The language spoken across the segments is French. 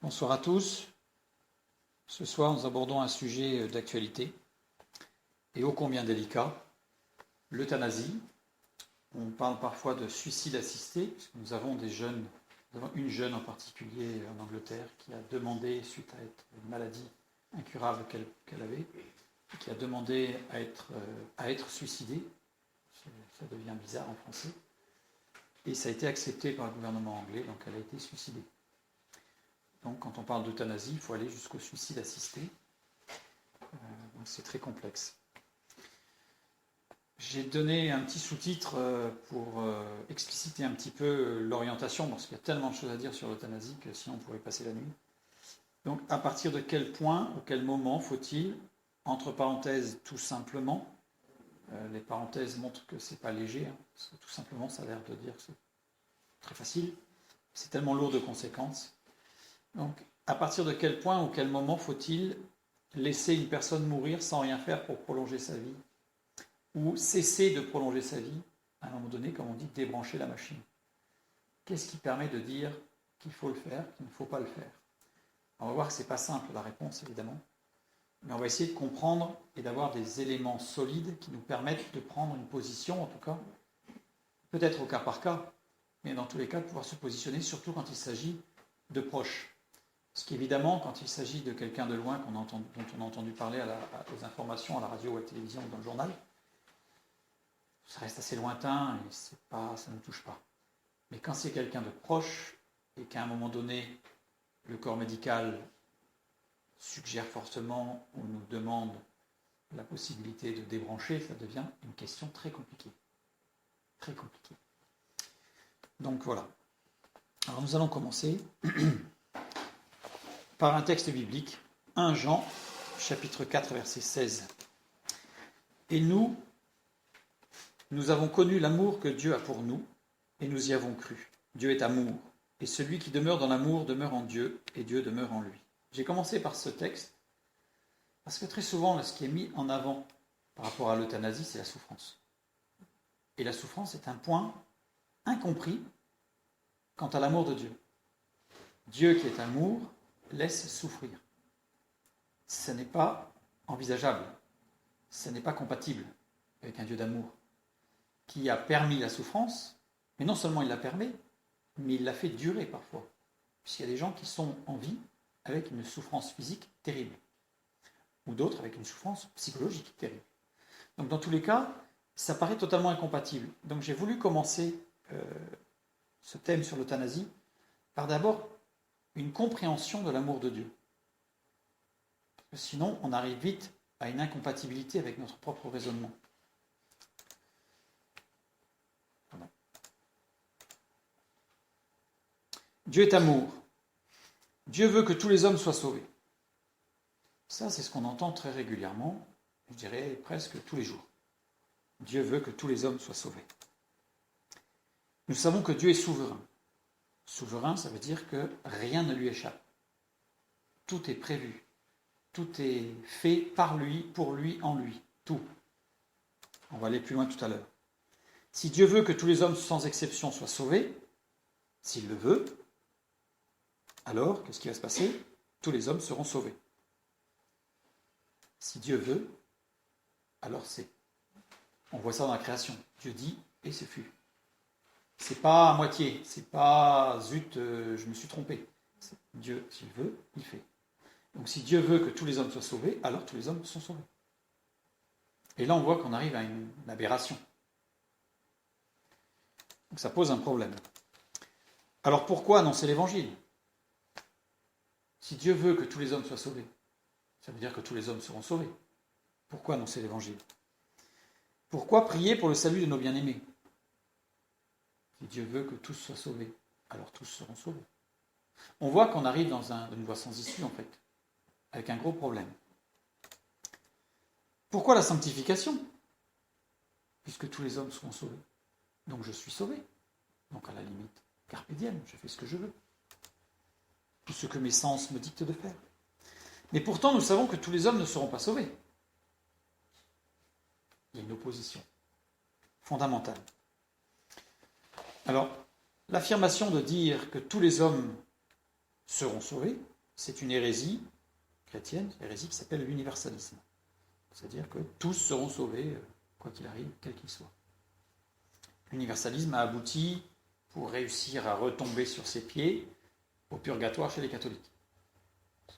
Bonsoir à tous. Ce soir, nous abordons un sujet d'actualité et ô combien délicat, l'euthanasie. On parle parfois de suicide assisté, parce que nous avons une jeune en particulier en Angleterre qui a demandé, suite à une maladie incurable qu'elle avait, qui a demandé à être suicidée. Ça devient bizarre en français. Et ça a été accepté par le gouvernement anglais, donc elle a été suicidée. Donc quand on parle d'euthanasie, il faut aller jusqu'au suicide assisté. Donc c'est très complexe. J'ai donné un petit sous-titre pour expliciter un petit peu l'orientation, parce qu'il y a tellement de choses à dire sur l'euthanasie que sinon on pourrait passer la nuit. Donc à partir de quel point ou quel moment faut-il, entre parenthèses tout simplement, les parenthèses montrent que c'est pas léger, parce que tout simplement ça a l'air de dire que c'est très facile, c'est tellement lourd de conséquences. Donc, à partir de quel point ou quel moment faut-il laisser une personne mourir sans rien faire pour prolonger sa vie, ou cesser de prolonger sa vie, à un moment donné, comme on dit, débrancher la machine? Qu'est-ce qui permet de dire qu'il faut le faire, qu'il ne faut pas le faire? On va voir que ce n'est pas simple la réponse, évidemment, mais on va essayer de comprendre et d'avoir des éléments solides qui nous permettent de prendre une position, en tout cas, peut-être au cas par cas, mais dans tous les cas, de pouvoir se positionner, surtout quand il s'agit de proches. Parce qu'évidemment, quand il s'agit de quelqu'un de loin dont on a entendu parler aux informations, à la radio, à la télévision ou dans le journal, ça reste assez lointain et ça ne nous touche pas. Mais quand c'est quelqu'un de proche et qu'à un moment donné, le corps médical suggère fortement ou nous demande la possibilité de débrancher, ça devient une question très compliquée. Très compliquée. Donc voilà. Alors nous allons commencer par un texte biblique, 1 Jean, chapitre 4, verset 16. Et nous avons connu l'amour que Dieu a pour nous, et nous y avons cru. Dieu est amour, et celui qui demeure dans l'amour demeure en Dieu, et Dieu demeure en lui. J'ai commencé par ce texte, parce que très souvent, ce qui est mis en avant par rapport à l'euthanasie, c'est la souffrance. Et la souffrance est un point incompris quant à l'amour de Dieu. Dieu qui est amour laisse souffrir. Ce n'est pas envisageable, ce n'est pas compatible avec un Dieu d'amour qui a permis la souffrance, mais non seulement il la permet, mais il la fait durer parfois, puisqu'il y a des gens qui sont en vie avec une souffrance physique terrible, ou d'autres avec une souffrance psychologique terrible. Donc dans tous les cas, ça paraît totalement incompatible. Donc j'ai voulu commencer ce thème sur l'euthanasie par d'abord une compréhension de l'amour de Dieu. Parce que sinon, on arrive vite à une incompatibilité avec notre propre raisonnement. Voilà. Dieu est amour. Dieu veut que tous les hommes soient sauvés. Ça, c'est ce qu'on entend très régulièrement, je dirais presque tous les jours. Dieu veut que tous les hommes soient sauvés. Nous savons que Dieu est souverain. Souverain, ça veut dire que rien ne lui échappe. Tout est prévu. Tout est fait par lui, pour lui, en lui. Tout. On va aller plus loin tout à l'heure. Si Dieu veut que tous les hommes, sans exception, soient sauvés, s'il le veut, alors, qu'est-ce qui va se passer? Tous les hommes seront sauvés. Si Dieu veut, alors c'est. On voit ça dans la création. Dieu dit, et ce fut. C'est pas à moitié, c'est pas zut, je me suis trompé. C'est Dieu, s'il veut, il fait. Donc si Dieu veut que tous les hommes soient sauvés, alors tous les hommes sont sauvés. Et là on voit qu'on arrive à une aberration. Donc ça pose un problème. Alors pourquoi annoncer l'évangile? Si Dieu veut que tous les hommes soient sauvés, ça veut dire que tous les hommes seront sauvés. Pourquoi annoncer l'évangile? Pourquoi prier pour le salut de nos bien-aimés? Si Dieu veut que tous soient sauvés, alors tous seront sauvés. On voit qu'on arrive dans une voie sans issue, en fait, avec un gros problème. Pourquoi la sanctification? Puisque tous les hommes seront sauvés. Donc je suis sauvé. Donc à la limite, carpe diem, je fais ce que je veux. Tout ce que mes sens me dictent de faire. Mais pourtant, nous savons que tous les hommes ne seront pas sauvés. Il y a une opposition fondamentale. Alors, l'affirmation de dire que tous les hommes seront sauvés, c'est une hérésie chrétienne, une hérésie qui s'appelle l'universalisme. C'est-à-dire que tous seront sauvés, quoi qu'il arrive, quel qu'il soit. L'universalisme a abouti, pour réussir à retomber sur ses pieds, au purgatoire chez les catholiques.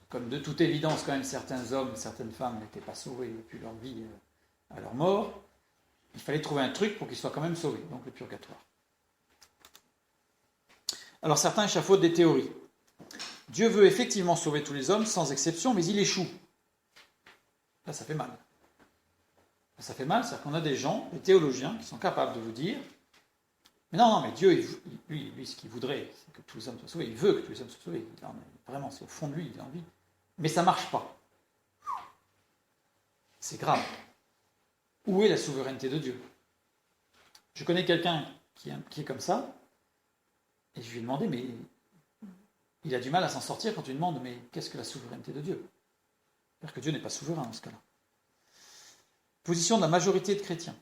Comme de toute évidence, quand même, certains hommes, certaines femmes n'étaient pas sauvés depuis leur vie à leur mort, il fallait trouver un truc pour qu'ils soient quand même sauvés, donc le purgatoire. Alors certains échafaudent des théories. Dieu veut effectivement sauver tous les hommes, sans exception, mais il échoue. Là, ça fait mal. Là, ça fait mal, c'est-à-dire qu'on a des gens, des théologiens, qui sont capables de vous dire mais non, mais Dieu, lui, ce qu'il voudrait, c'est que tous les hommes soient sauvés. Il veut que tous les hommes soient sauvés. Vraiment, c'est au fond de lui, il a envie. Mais ça ne marche pas. C'est grave. Où est la souveraineté de Dieu? Je connais quelqu'un qui est comme ça, et je lui ai demandé, mais il a du mal à s'en sortir quand tu lui demandes, mais qu'est-ce que la souveraineté de Dieu? C'est-à-dire que Dieu n'est pas souverain dans ce cas-là. Position de la majorité de chrétiens.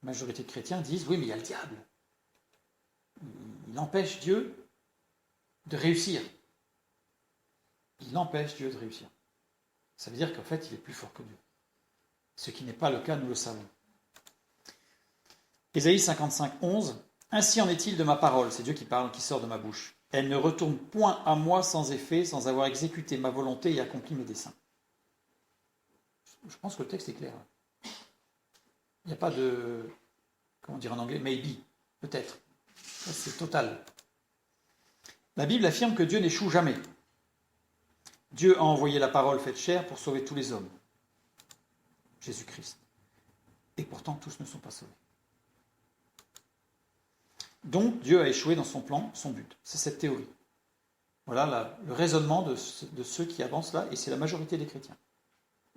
La majorité de chrétiens disent, oui, mais il y a le diable. Il empêche Dieu de réussir. Il empêche Dieu de réussir. Ça veut dire qu'en fait, il est plus fort que Dieu. Ce qui n'est pas le cas, nous le savons. Ésaïe 55, 11. Ainsi en est-il de ma parole, c'est Dieu qui parle, qui sort de ma bouche. Elle ne retourne point à moi sans effet, sans avoir exécuté ma volonté et accompli mes desseins. Je pense que le texte est clair. Il n'y a pas de, comment dire en anglais, maybe, peut-être. Ça, c'est total. La Bible affirme que Dieu n'échoue jamais. Dieu a envoyé la parole faite chair pour sauver tous les hommes. Jésus-Christ. Et pourtant, tous ne sont pas sauvés. Donc, Dieu a échoué dans son plan, son but. C'est cette théorie. Voilà le raisonnement de ceux qui avancent là, et c'est la majorité des chrétiens,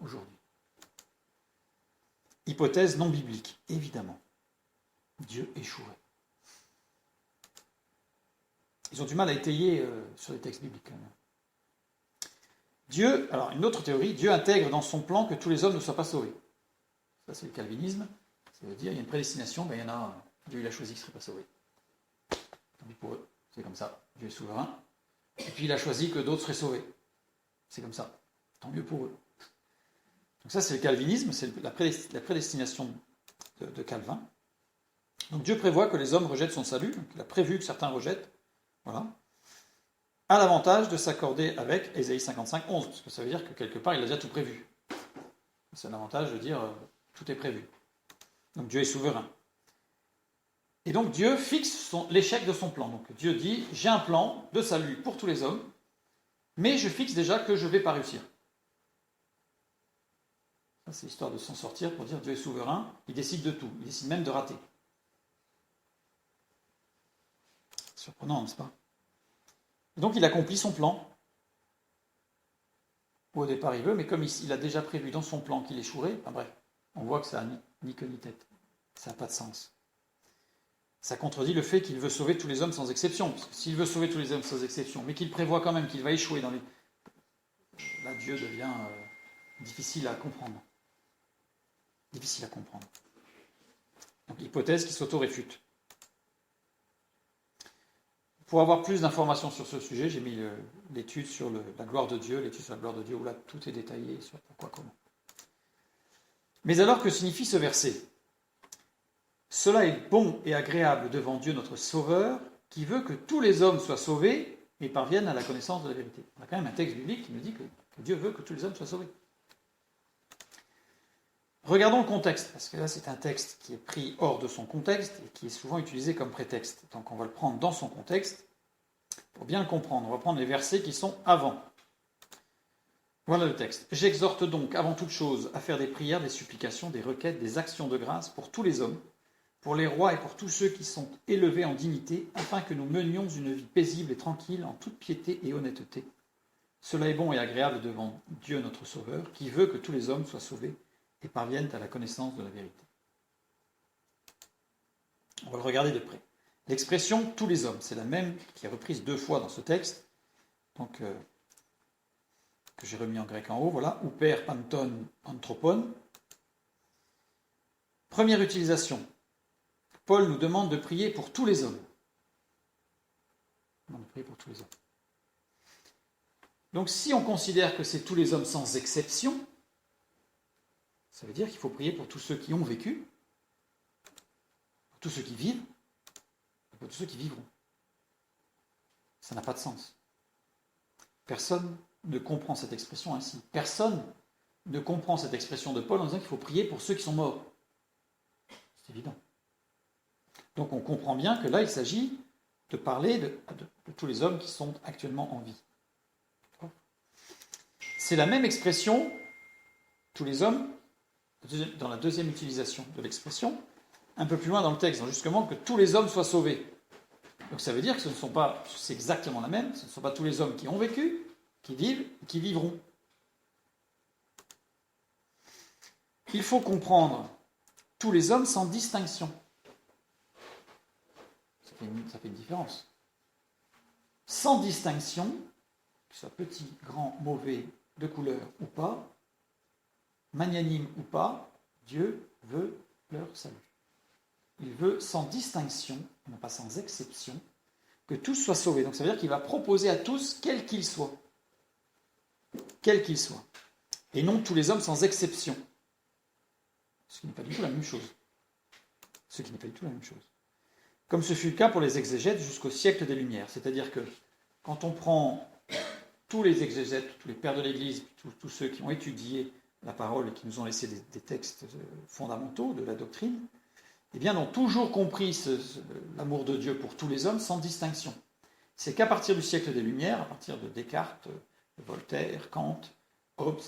aujourd'hui. Hypothèse non biblique, évidemment. Dieu échouerait. Ils ont du mal à étayer sur les textes bibliques. Dieu, alors une autre théorie, Dieu intègre dans son plan que tous les hommes ne soient pas sauvés. Ça, c'est le calvinisme. Ça veut dire qu'il y a une prédestination, il y en a, Dieu il a choisi qu'ils ne seraient pas sauvés. Tant pis pour eux, c'est comme ça. Dieu est souverain. Et puis il a choisi que d'autres seraient sauvés. C'est comme ça. Tant mieux pour eux. Donc ça, c'est le calvinisme, c'est la prédestination de Calvin. Donc Dieu prévoit que les hommes rejettent son salut, donc il a prévu que certains rejettent, voilà, a l'avantage de s'accorder avec Ésaïe 55, 11, parce que ça veut dire que quelque part, il a déjà tout prévu. C'est un avantage de dire tout est prévu. Donc Dieu est souverain. Et donc Dieu fixe l'échec de son plan. Donc Dieu dit, j'ai un plan de salut pour tous les hommes, mais je fixe déjà que je ne vais pas réussir. Ça, c'est l'histoire de s'en sortir pour dire Dieu est souverain, il décide de tout, il décide même de rater. Surprenant, n'est-ce pas? Et donc il accomplit son plan. Au départ il veut, mais comme il a déjà prévu dans son plan qu'il échouerait, enfin bref, on voit que ça n'a ni queue ni tête. Ça n'a pas de sens. Ça contredit le fait qu'il veut sauver tous les hommes sans exception. Parce que s'il veut sauver tous les hommes sans exception, mais qu'il prévoit quand même qu'il va échouer dans les... Là, Dieu devient difficile à comprendre. Difficile à comprendre. Donc hypothèse qui s'auto-réfute. Pour avoir plus d'informations sur ce sujet, j'ai mis l'étude sur la gloire de Dieu, où là tout est détaillé sur pourquoi, comment. Mais alors que signifie ce verset? Cela est bon et agréable devant Dieu notre Sauveur, qui veut que tous les hommes soient sauvés et parviennent à la connaissance de la vérité. On a quand même un texte biblique qui nous dit que Dieu veut que tous les hommes soient sauvés. Regardons le contexte, parce que là c'est un texte qui est pris hors de son contexte et qui est souvent utilisé comme prétexte. Donc on va le prendre dans son contexte pour bien le comprendre. On va prendre les versets qui sont avant. Voilà le texte. J'exhorte donc avant toute chose à faire des prières, des supplications, des requêtes, des actions de grâce pour tous les hommes, pour les rois et pour tous ceux qui sont élevés en dignité, afin que nous menions une vie paisible et tranquille en toute piété et honnêteté. Cela est bon et agréable devant Dieu notre Sauveur, qui veut que tous les hommes soient sauvés et parviennent à la connaissance de la vérité. On va le regarder de près. L'expression « tous les hommes », c'est la même qui est reprise 2 fois dans ce texte, donc que j'ai remis en grec en haut, voilà, « ouper panton anthropon ». Première utilisation, Paul nous demande de prier pour tous les hommes. demande de prier pour tous les hommes. Donc si on considère que c'est tous les hommes sans exception, ça veut dire qu'il faut prier pour tous ceux qui ont vécu, pour tous ceux qui vivent, et pour tous ceux qui vivront. Ça n'a pas de sens. Personne ne comprend cette expression ainsi. Personne ne comprend cette expression de Paul en disant qu'il faut prier pour ceux qui sont morts. C'est évident. Donc on comprend bien que là, il s'agit de parler de tous les hommes qui sont actuellement en vie. C'est la même expression, tous les hommes, dans la deuxième utilisation de l'expression, un peu plus loin dans le texte, justement que tous les hommes soient sauvés. Donc ça veut dire que ce ne sont pas, c'est exactement la même, ce ne sont pas tous les hommes qui ont vécu, qui vivent et qui vivront. Il faut comprendre tous les hommes sans distinction. Ça fait une différence. Sans distinction, qu'ils soient petits, grands, mauvais, de couleur ou pas, magnanime ou pas, Dieu veut leur salut. Il veut sans distinction, non pas sans exception, que tous soient sauvés. Donc ça veut dire qu'il va proposer à tous, quels qu'ils soient. Quels qu'ils soient. Et non tous les hommes sans exception. Ce qui n'est pas du tout la même chose. Ce qui n'est pas du tout la même chose. Comme ce fut le cas pour les exégètes jusqu'au siècle des Lumières. C'est-à-dire que quand on prend tous les exégètes, tous les pères de l'Église, tous ceux qui ont étudié la parole et qui nous ont laissé des textes fondamentaux de la doctrine, eh bien, ont toujours compris l'amour de Dieu pour tous les hommes sans distinction. C'est qu'à partir du siècle des Lumières, à partir de Descartes, Voltaire, Kant, Hobbes,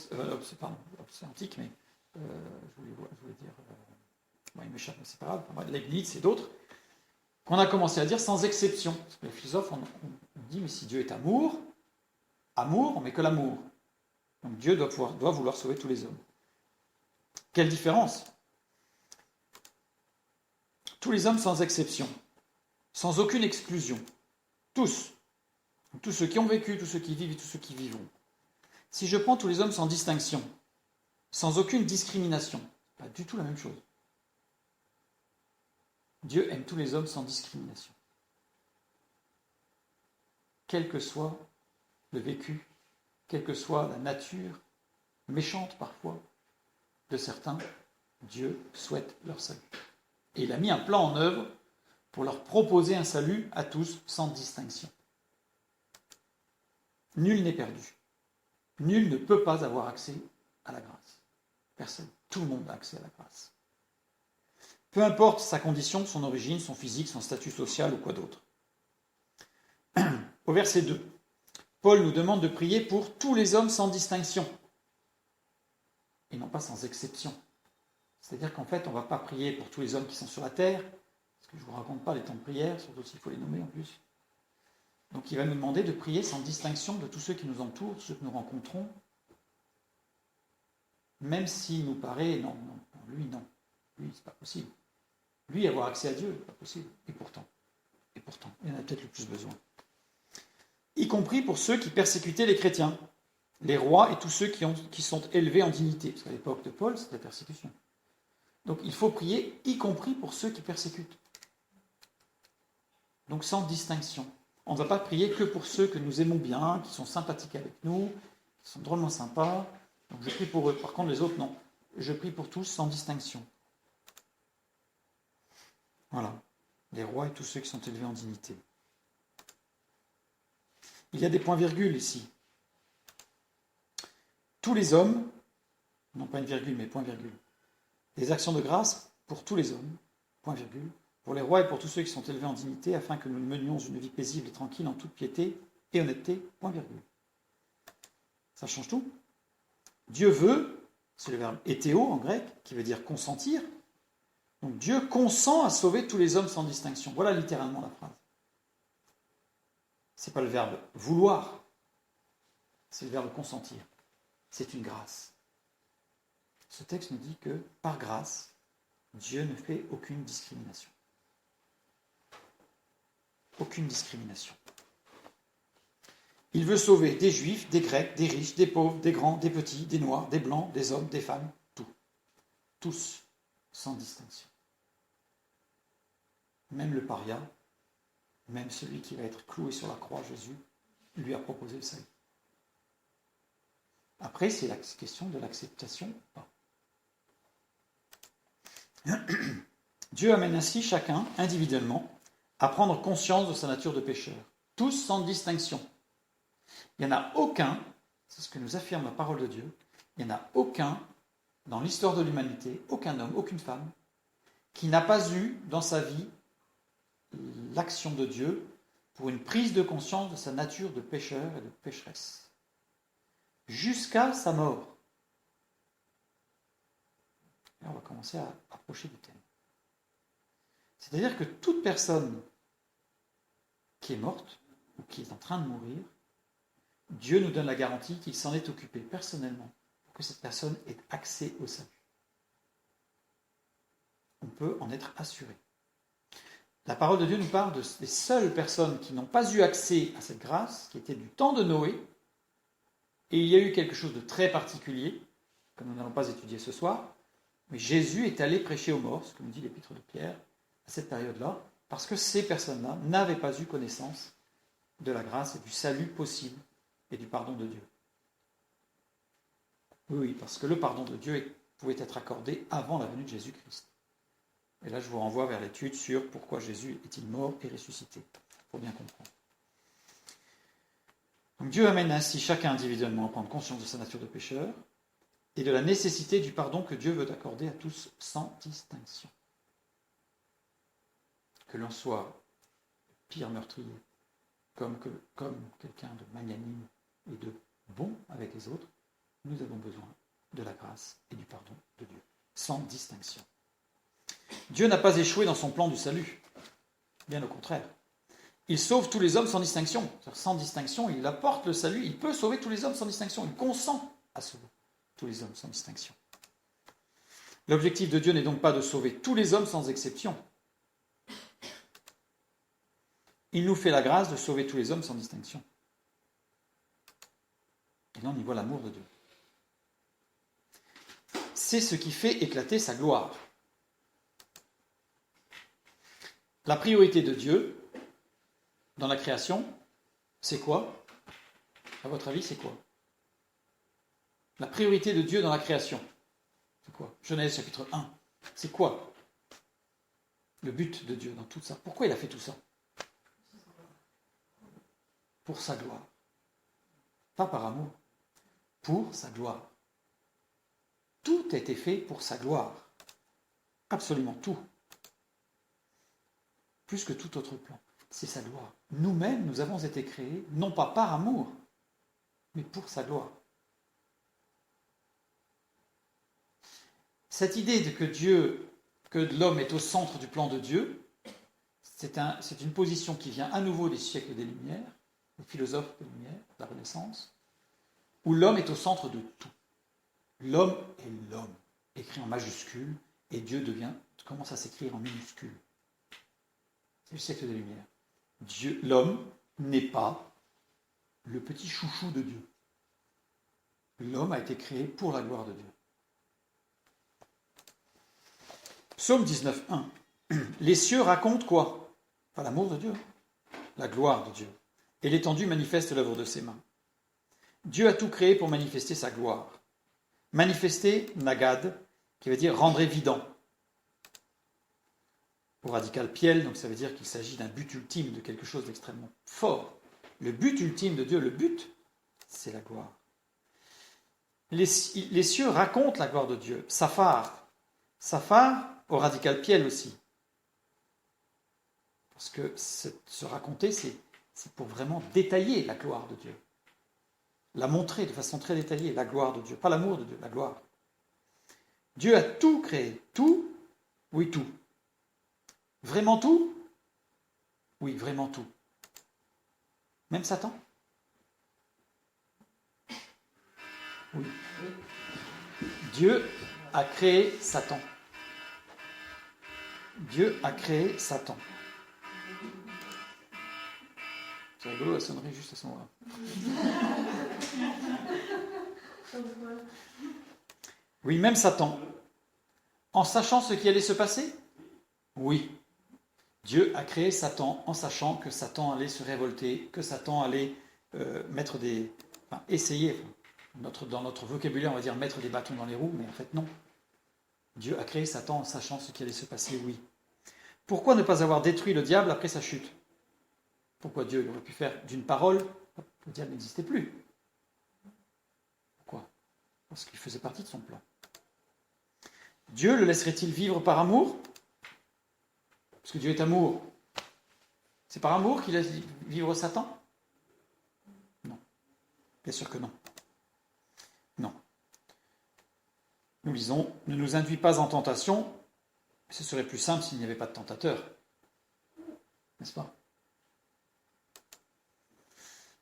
c'est antique, mais je voulais dire, il m'échappe, c'est pas grave, Leibniz et d'autres, qu'on a commencé à dire sans exception. Parce que les philosophes ont dit, mais si Dieu est amour, on met que l'amour. Donc Dieu doit vouloir sauver tous les hommes. Quelle différence ? Tous les hommes sans exception, sans aucune exclusion. Tous ceux qui ont vécu, tous ceux qui vivent et tous ceux qui vivront. Si je prends tous les hommes sans distinction, sans aucune discrimination, pas du tout la même chose. Dieu aime tous les hommes sans discrimination. Quel que soit le vécu, quelle que soit la nature, méchante parfois, de certains, Dieu souhaite leur salut. Et il a mis un plan en œuvre pour leur proposer un salut à tous sans distinction. Nul n'est perdu. Nul ne peut pas avoir accès à la grâce. Personne. Tout le monde a accès à la grâce. Peu importe sa condition, son origine, son physique, son statut social ou quoi d'autre. Au verset 2, Paul nous demande de prier pour tous les hommes sans distinction. Et non pas sans exception. C'est-à-dire qu'en fait, on ne va pas prier pour tous les hommes qui sont sur la terre, parce que je ne vous raconte pas les temps de prière, surtout s'il faut les nommer en plus. Donc il va nous demander de prier sans distinction de tous ceux qui nous entourent, ceux que nous rencontrons, même s'il nous paraît, non, lui, c'est pas possible. Lui, avoir accès à Dieu, c'est pas possible. Et pourtant, il en a peut-être le plus besoin. Y compris pour ceux qui persécutaient les chrétiens, les rois et tous ceux qui sont élevés en dignité. Parce qu'à l'époque de Paul, c'était la persécution. Donc il faut prier, y compris pour ceux qui persécutent. Donc sans distinction. On ne va pas prier que pour ceux que nous aimons bien, qui sont sympathiques avec nous, qui sont drôlement sympas. Donc je prie pour eux. Par contre, les autres, non. Je prie pour tous sans distinction. Voilà. Les rois et tous ceux qui sont élevés en dignité. Il y a des points-virgules ici. Tous les hommes, non pas une virgule, mais point-virgule. Des actions de grâce pour tous les hommes, point-virgule, pour les rois et pour tous ceux qui sont élevés en dignité, afin que nous menions une vie paisible et tranquille en toute piété et honnêteté, point-virgule. Ça change tout. Dieu veut, c'est le verbe hétéo en grec, qui veut dire consentir. Donc Dieu consent à sauver tous les hommes sans distinction. Voilà littéralement la phrase. Ce n'est pas le verbe vouloir, c'est le verbe consentir. C'est une grâce. Ce texte nous dit que, par grâce, Dieu ne fait aucune discrimination. Aucune discrimination. Il veut sauver des juifs, des grecs, des riches, des pauvres, des grands, des petits, des noirs, des blancs, des hommes, des femmes, tout. Tous, sans distinction. Même le paria, Même celui qui va être cloué sur la croix, Jésus, lui a proposé le salut. Après, c'est la question de l'acceptation ou pas. Dieu amène ainsi chacun, individuellement, à prendre conscience de sa nature de pécheur. Tous sans distinction. Il n'y en a aucun, c'est ce que nous affirme la parole de Dieu, il n'y en a aucun dans l'histoire de l'humanité, aucun homme, aucune femme, qui n'a pas eu dans sa vie l'action de Dieu pour une prise de conscience de sa nature de pécheur et de pécheresse. Jusqu'à sa mort. Et on va commencer à approcher du thème. C'est-à-dire que toute personne qui est morte, ou qui est en train de mourir, Dieu nous donne la garantie qu'il s'en est occupé personnellement pour que cette personne ait accès au salut. On peut en être assuré. La parole de Dieu nous parle des seules personnes qui n'ont pas eu accès à cette grâce, qui était du temps de Noé, et il y a eu quelque chose de très particulier, que nous n'allons pas étudier ce soir, mais Jésus est allé prêcher aux morts, ce que nous dit l'Épître de Pierre, à cette période-là, parce que ces personnes-là n'avaient pas eu connaissance de la grâce et du salut possible et du pardon de Dieu. Oui, parce que le pardon de Dieu pouvait être accordé avant la venue de Jésus-Christ. Et là, je vous renvoie vers l'étude sur pourquoi Jésus est-il mort et ressuscité. Il faut bien comprendre. Donc Dieu amène ainsi chacun individuellement à prendre conscience de sa nature de pécheur et de la nécessité du pardon que Dieu veut accorder à tous sans distinction. Que l'on soit pire meurtrier, comme quelqu'un de magnanime et de bon avec les autres, nous avons besoin de la grâce et du pardon de Dieu, sans distinction. Dieu n'a pas échoué dans son plan du salut, bien au contraire. Il sauve tous les hommes sans distinction. Sans distinction, il apporte le salut, il peut sauver tous les hommes sans distinction, il consent à sauver tous les hommes sans distinction. L'objectif de Dieu n'est donc pas de sauver tous les hommes sans exception. Il nous fait la grâce de sauver tous les hommes sans distinction. Et là, on y voit l'amour de Dieu. C'est ce qui fait éclater sa gloire. La priorité de Dieu dans la création, c'est quoi? À votre avis, c'est quoi? La priorité de Dieu dans la création, c'est quoi? Genèse chapitre 1. C'est quoi le but de Dieu dans tout ça? Pourquoi il a fait tout ça? Pour sa gloire. Pas par amour. Pour sa gloire. Tout a été fait pour sa gloire. Absolument tout. Plus que tout autre plan. C'est sa gloire. Nous-mêmes, nous avons été créés, non pas par amour, mais pour sa gloire. Cette idée que l'homme est au centre du plan de Dieu, c'est une position qui vient à nouveau des siècles des Lumières, des philosophes des Lumières, de la Renaissance, où l'homme est au centre de tout. L'homme est l'homme, écrit en majuscule, et Dieu commence à s'écrire en minuscule. C'est le siècle des Lumières. L'homme n'est pas le petit chouchou de Dieu. L'homme a été créé pour la gloire de Dieu. Psaume 19.1. Les cieux racontent quoi? Pas l'amour de Dieu, la gloire de Dieu. Et l'étendue manifeste l'œuvre de ses mains. Dieu a tout créé pour manifester sa gloire. Manifester, nagad, qui veut dire rendre évident. Au radical piel, donc ça veut dire qu'il s'agit d'un but ultime, de quelque chose d'extrêmement fort. Le but ultime de Dieu, le but, c'est la gloire. Les cieux racontent la gloire de Dieu. Saphar, au radical piel aussi. Parce que se raconter, c'est pour vraiment détailler la gloire de Dieu. La montrer de façon très détaillée, la gloire de Dieu. Pas l'amour de Dieu, la gloire. Dieu a tout créé. Tout? Oui, tout. Vraiment tout? Oui, vraiment tout. Même Satan? Oui. Dieu a créé Satan. Dieu a créé Satan. C'est rigolo la sonnerie juste à ce moment-là. Oui, même Satan. En sachant ce qui allait se passer? Oui. Dieu a créé Satan en sachant que Satan allait se révolter, que Satan allait mettre des... Enfin, essayer, dans notre vocabulaire, on va dire mettre des bâtons dans les roues, mais en fait non. Dieu a créé Satan en sachant ce qui allait se passer, oui. Pourquoi ne pas avoir détruit le diable après sa chute? Pourquoi Dieu aurait pu faire d'une parole, le diable n'existait plus? Pourquoi? Parce qu'il faisait partie de son plan. Dieu le laisserait-il vivre par amour? Parce que Dieu est amour. C'est par amour qu'il laisse vivre Satan? Non. Bien sûr que non. Non. Nous lisons, ne nous induis pas en tentation, ce serait plus simple s'il n'y avait pas de tentateur. N'est-ce pas?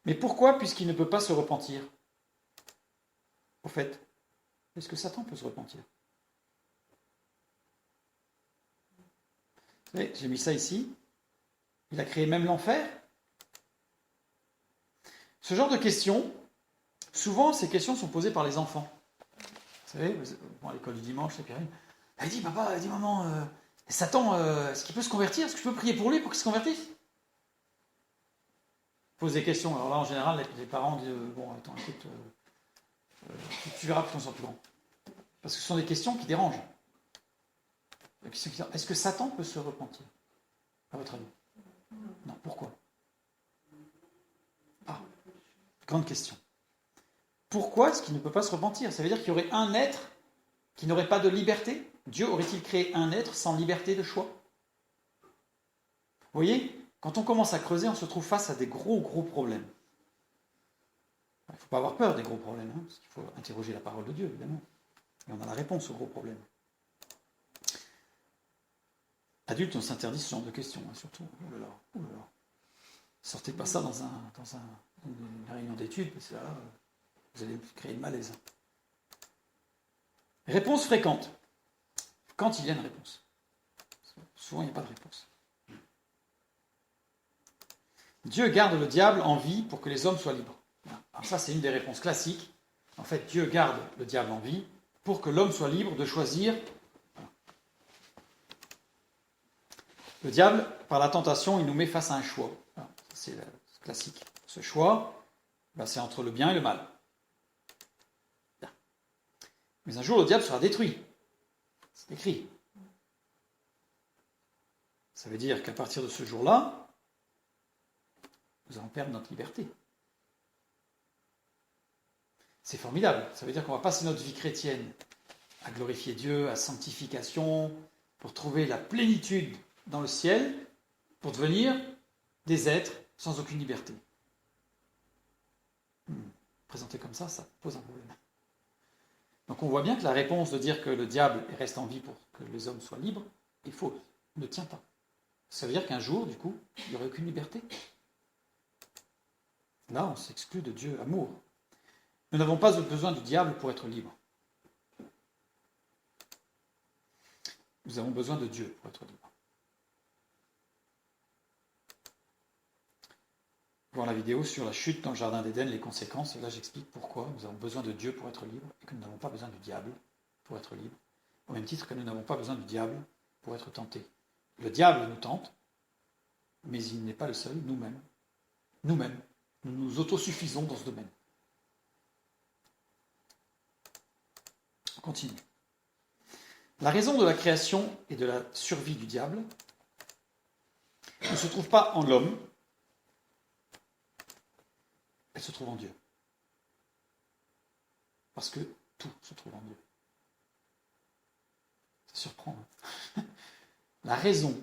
Mais pourquoi, puisqu'il ne peut pas se repentir? Au fait, est-ce que Satan peut se repentir? Vous savez, j'ai mis ça ici. Il a créé même l'enfer. Ce genre de questions, souvent ces questions sont posées par les enfants. Vous savez, à l'école du dimanche, c'est Pierre. Elle dit, papa, elle dit, maman, Satan, est-ce qu'il peut se convertir? Est-ce que je peux prier pour lui pour qu'il se convertisse? Pose des questions. Alors là, en général, les parents disent, bon, attends, écoute, tu verras plus on sera plus grand. Parce que ce sont des questions qui dérangent. Est-ce que Satan peut se repentir, à votre avis? Non, pourquoi? Ah, grande question. Pourquoi est-ce qu'il ne peut pas se repentir? Ça veut dire qu'il y aurait un être qui n'aurait pas de liberté? Dieu aurait-il créé un être sans liberté de choix? Vous voyez, quand on commence à creuser, on se trouve face à des gros problèmes. Il ne faut pas avoir peur des gros problèmes, hein, parce qu'il faut interroger la parole de Dieu, évidemment. Et on a la réponse aux gros problèmes. Adultes, on s'interdit ce genre de questions, hein, surtout. Oh là là, oh là là. Sortez pas ça dans une réunion d'études, parce que là, vous allez créer le malaise. Réponse fréquente. Quand il y a une réponse. Souvent, il n'y a pas de réponse. Dieu garde le diable en vie pour que les hommes soient libres. Alors ça, c'est une des réponses classiques. En fait, Dieu garde le diable en vie pour que l'homme soit libre de choisir. Le diable, par la tentation, il nous met face à un choix. C'est classique. Ce choix, c'est entre le bien et le mal. Mais un jour, le diable sera détruit. C'est écrit. Ça veut dire qu'à partir de ce jour-là, nous allons perdre notre liberté. C'est formidable. Ça veut dire qu'on va passer notre vie chrétienne à glorifier Dieu, à sanctification, pour trouver la plénitude dans le ciel, pour devenir des êtres sans aucune liberté. Présenté comme ça pose un problème. Donc on voit bien que la réponse de dire que le diable reste en vie pour que les hommes soient libres est fausse, ne tient pas. Ça veut dire qu'un jour, du coup, il n'y aurait aucune liberté. Là, on s'exclut de Dieu, amour. Nous n'avons pas besoin du diable pour être libres. Nous avons besoin de Dieu pour être libres. Voir la vidéo sur la chute dans le jardin d'Éden, les conséquences, et là j'explique pourquoi nous avons besoin de Dieu pour être libres et que nous n'avons pas besoin du diable pour être libres, au même titre que nous n'avons pas besoin du diable pour être tentés. Le diable nous tente, mais il n'est pas le seul, nous-mêmes, nous nous autosuffisons dans ce domaine. On continue. La raison de la création et de la survie du diable ne se trouve pas en l'homme, elle se trouve en Dieu. Parce que tout se trouve en Dieu. Ça surprend. Hein. La raison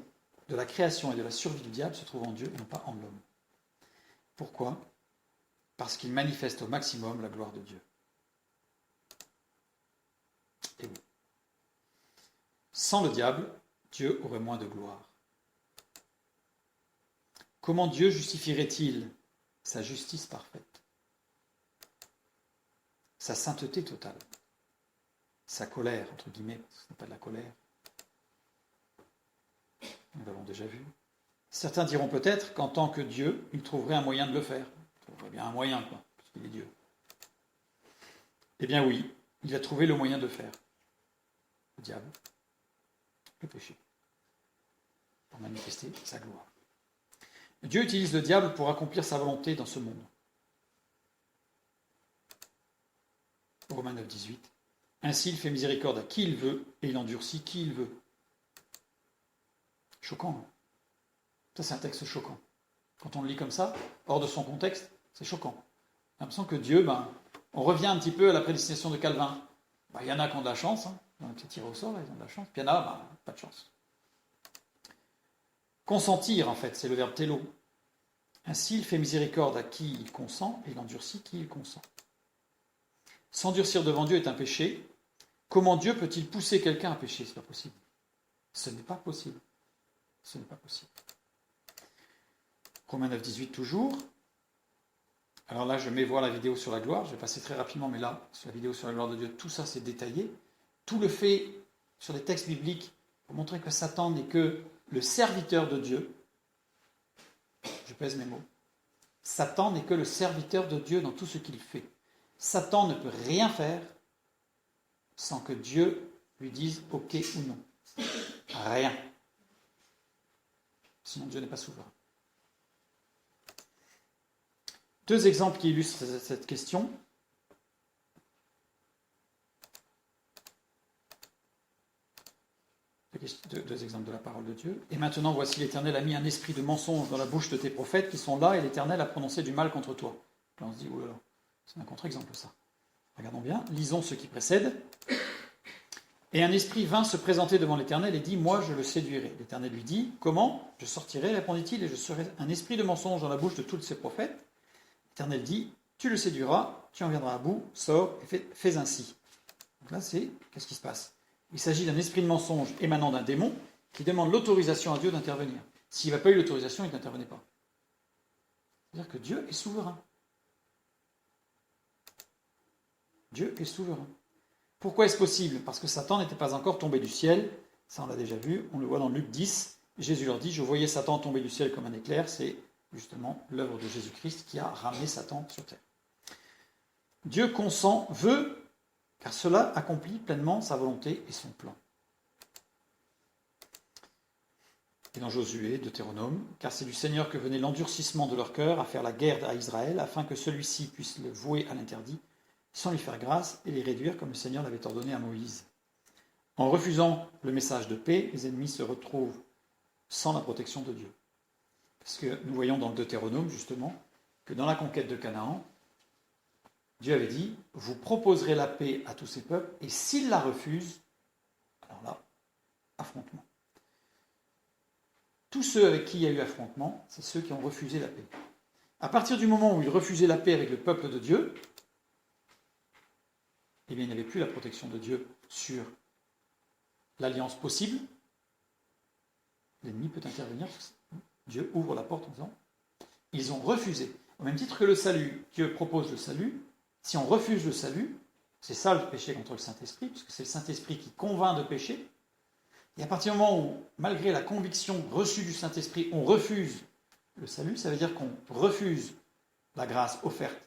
de la création et de la survie du diable se trouve en Dieu et non pas en l'homme. Pourquoi? Parce qu'il manifeste au maximum la gloire de Dieu. Et oui. Sans le diable, Dieu aurait moins de gloire. Comment Dieu justifierait-il sa justice parfaite, sa sainteté totale, sa colère, entre guillemets, parce que ce n'est pas de la colère. Nous l'avons déjà vu. Certains diront peut-être qu'en tant que Dieu, il trouverait un moyen de le faire. Il trouverait bien un moyen, quoi, puisqu'il est Dieu. Eh bien oui, il a trouvé le moyen de faire. Le diable, le péché. pour manifester sa gloire. Dieu utilise le diable pour accomplir sa volonté dans ce monde. Romains 9, 18. Ainsi, il fait miséricorde à qui il veut et il endurcit qui il veut. Choquant, hein. Ça, c'est un texte choquant. Quand on le lit comme ça, hors de son contexte, c'est choquant. On a l'impression que Dieu, on revient un petit peu à la prédestination de Calvin. Il y en a qui ont de la chance, hein. Qui tiré au sort, ils ont de la chance. Puis il y en a, pas de chance. Consentir, en fait, c'est le verbe télo. Ainsi, il fait miséricorde à qui il consent et il endurcit qui il consent. S'endurcir devant Dieu est un péché. Comment Dieu peut-il pousser quelqu'un à pécher? Ce n'est pas possible. Ce n'est pas possible. Ce n'est pas possible. Romains 9, 18 toujours. Alors là, je mets voir la vidéo sur la gloire. Je vais passer très rapidement, mais là, sur la vidéo sur la gloire de Dieu, tout ça c'est détaillé. Tout le fait sur les textes bibliques pour montrer que Satan n'est que le serviteur de Dieu. Je pèse mes mots. Satan n'est que le serviteur de Dieu dans tout ce qu'il fait. Satan ne peut rien faire sans que Dieu lui dise OK ou non. Rien. Sinon Dieu n'est pas souverain. Deux exemples qui illustrent cette question. Deux exemples de la parole de Dieu. Et maintenant, voici l'Éternel a mis un esprit de mensonge dans la bouche de tes prophètes qui sont là, et l'Éternel a prononcé du mal contre toi. Là, on se dit, oh là là, c'est un contre-exemple, ça. Regardons bien, lisons ce qui précède. Et un esprit vint se présenter devant l'Éternel et dit, moi, je le séduirai. L'Éternel lui dit, comment? Je sortirai, répondit-il, et je serai un esprit de mensonge dans la bouche de tous ses prophètes. L'Éternel dit, tu le séduiras, tu en viendras à bout, sors et fais ainsi. Donc là, qu'est-ce qui se passe? Il s'agit d'un esprit de mensonge émanant d'un démon qui demande l'autorisation à Dieu d'intervenir. S'il n'a pas eu l'autorisation, il n'intervenait pas. C'est-à-dire que Dieu est souverain. Dieu est souverain. Pourquoi est-ce possible? Parce que Satan n'était pas encore tombé du ciel. Ça, on l'a déjà vu. On le voit dans Luc 10. Jésus leur dit, je voyais Satan tomber du ciel comme un éclair. C'est justement l'œuvre de Jésus-Christ qui a ramené Satan sur terre. Dieu consent, veut, car cela accomplit pleinement sa volonté et son plan. Et dans Josué, Deutéronome, car c'est du Seigneur que venait l'endurcissement de leur cœur à faire la guerre à Israël, afin que celui-ci puisse le vouer à l'interdit, sans lui faire grâce et les réduire comme le Seigneur l'avait ordonné à Moïse. En refusant le message de paix, les ennemis se retrouvent sans la protection de Dieu. Parce que nous voyons dans le Deutéronome, justement, que dans la conquête de Canaan, Dieu avait dit, vous proposerez la paix à tous ces peuples, et s'ils la refusent, alors là, affrontement. Tous ceux avec qui il y a eu affrontement, c'est ceux qui ont refusé la paix. À partir du moment où ils refusaient la paix avec le peuple de Dieu, eh bien, il n'y avait plus la protection de Dieu sur l'alliance possible. L'ennemi peut intervenir, Dieu ouvre la porte en disant, ils ont refusé. Au même titre que le salut, Dieu propose le salut. Si on refuse le salut, c'est ça le péché contre le Saint-Esprit, parce que c'est le Saint-Esprit qui convainc de pécher. Et à partir du moment où, malgré la conviction reçue du Saint-Esprit, on refuse le salut, ça veut dire qu'on refuse la grâce offerte,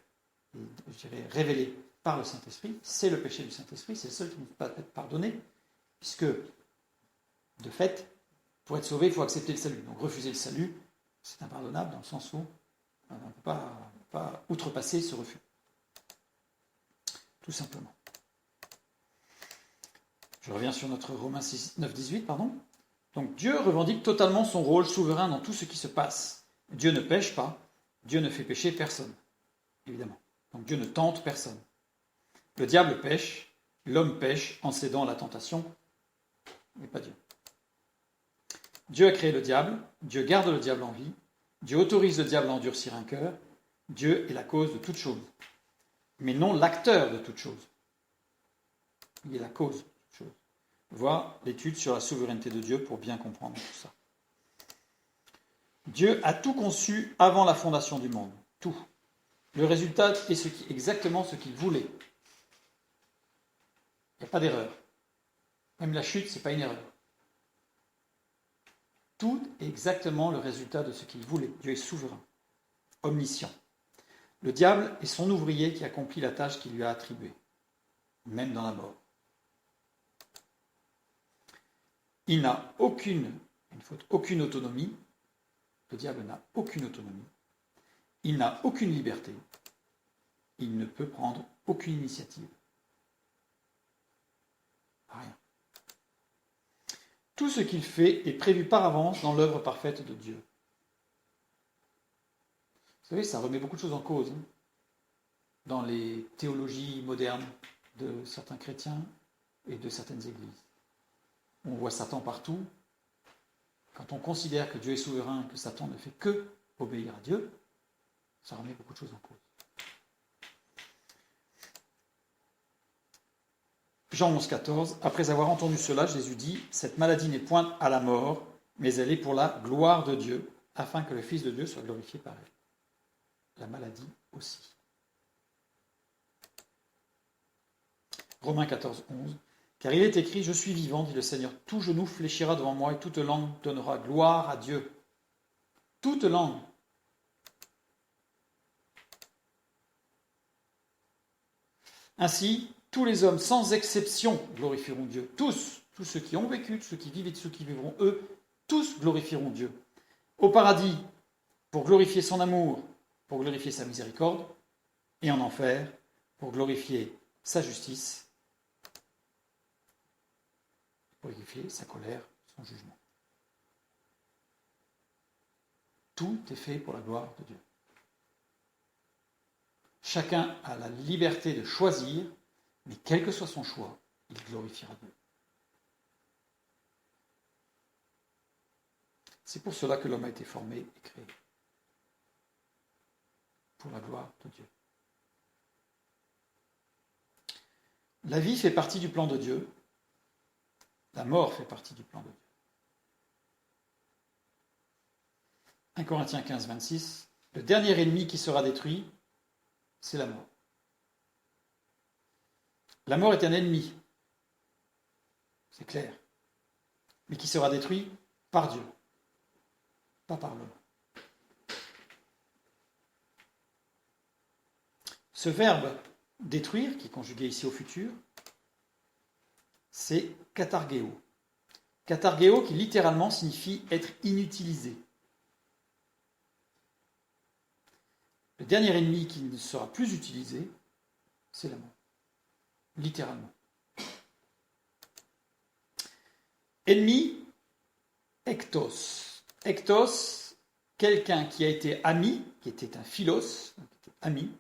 je dirais révélée par le Saint-Esprit. C'est le péché du Saint-Esprit, c'est le seul qui ne peut pas être pardonné, puisque, de fait, pour être sauvé, il faut accepter le salut. Donc refuser le salut, c'est impardonnable dans le sens où on ne peut pas outrepasser ce refus. Tout simplement. Je reviens sur notre Romains 9, 18, pardon. Donc Dieu revendique totalement son rôle souverain dans tout ce qui se passe. Dieu ne pêche pas, Dieu ne fait pécher personne, évidemment. Donc Dieu ne tente personne. Le diable pêche, l'homme pêche en cédant à la tentation, mais pas Dieu. Dieu a créé le diable, Dieu garde le diable en vie, Dieu autorise le diable à endurcir un cœur, Dieu est la cause de toute chose. Mais non l'acteur de toute chose. Il est la cause de toute chose. Voir l'étude sur la souveraineté de Dieu pour bien comprendre tout ça. Dieu a tout conçu avant la fondation du monde. Tout. Le résultat est exactement ce qu'il voulait. Il n'y a pas d'erreur. Même la chute, ce n'est pas une erreur. Tout est exactement le résultat de ce qu'il voulait. Dieu est souverain, omniscient. Le diable est son ouvrier qui accomplit la tâche qu'il lui a attribuée, même dans la mort. Il n'a aucune Il ne faut aucune autonomie. Le diable n'a aucune autonomie. Il n'a aucune liberté. Il ne peut prendre aucune initiative. Rien. Tout ce qu'il fait est prévu par avance dans l'œuvre parfaite de Dieu. Vous savez, ça remet beaucoup de choses en cause dans les théologies modernes de certains chrétiens et de certaines églises. On voit Satan partout. Quand on considère que Dieu est souverain, que Satan ne fait que obéir à Dieu, ça remet beaucoup de choses en cause. Jean 11, 14. Après avoir entendu cela, Jésus dit : cette maladie n'est point à la mort, mais elle est pour la gloire de Dieu, afin que le Fils de Dieu soit glorifié par elle. La maladie aussi. Romains 14, 11. Car il est écrit : je suis vivant, dit le Seigneur, tout genou fléchira devant moi et toute langue donnera gloire à Dieu. Toute langue. Ainsi, tous les hommes, sans exception, glorifieront Dieu. Tous ceux qui ont vécu, tous ceux qui vivent et tous ceux qui vivront, eux, tous glorifieront Dieu. Au paradis, pour glorifier son amour, pour glorifier sa miséricorde, et en enfer, pour glorifier sa justice, pour glorifier sa colère, son jugement. Tout est fait pour la gloire de Dieu. Chacun a la liberté de choisir, mais quel que soit son choix, il glorifiera Dieu. C'est pour cela que l'homme a été formé et créé. Pour la gloire de Dieu. La vie fait partie du plan de Dieu. La mort fait partie du plan de Dieu. 1 Corinthiens 15, 26. Le dernier ennemi qui sera détruit, c'est la mort. La mort est un ennemi, c'est clair, mais qui sera détruit par Dieu, pas par l'homme. Ce verbe détruire, qui est conjugué ici au futur, c'est katargeo. Katargeo qui littéralement signifie être inutilisé. Le dernier ennemi qui ne sera plus utilisé, c'est la mort. Littéralement. Ennemi, ektos. Ektos, quelqu'un qui a été ami, qui était un philos, ami,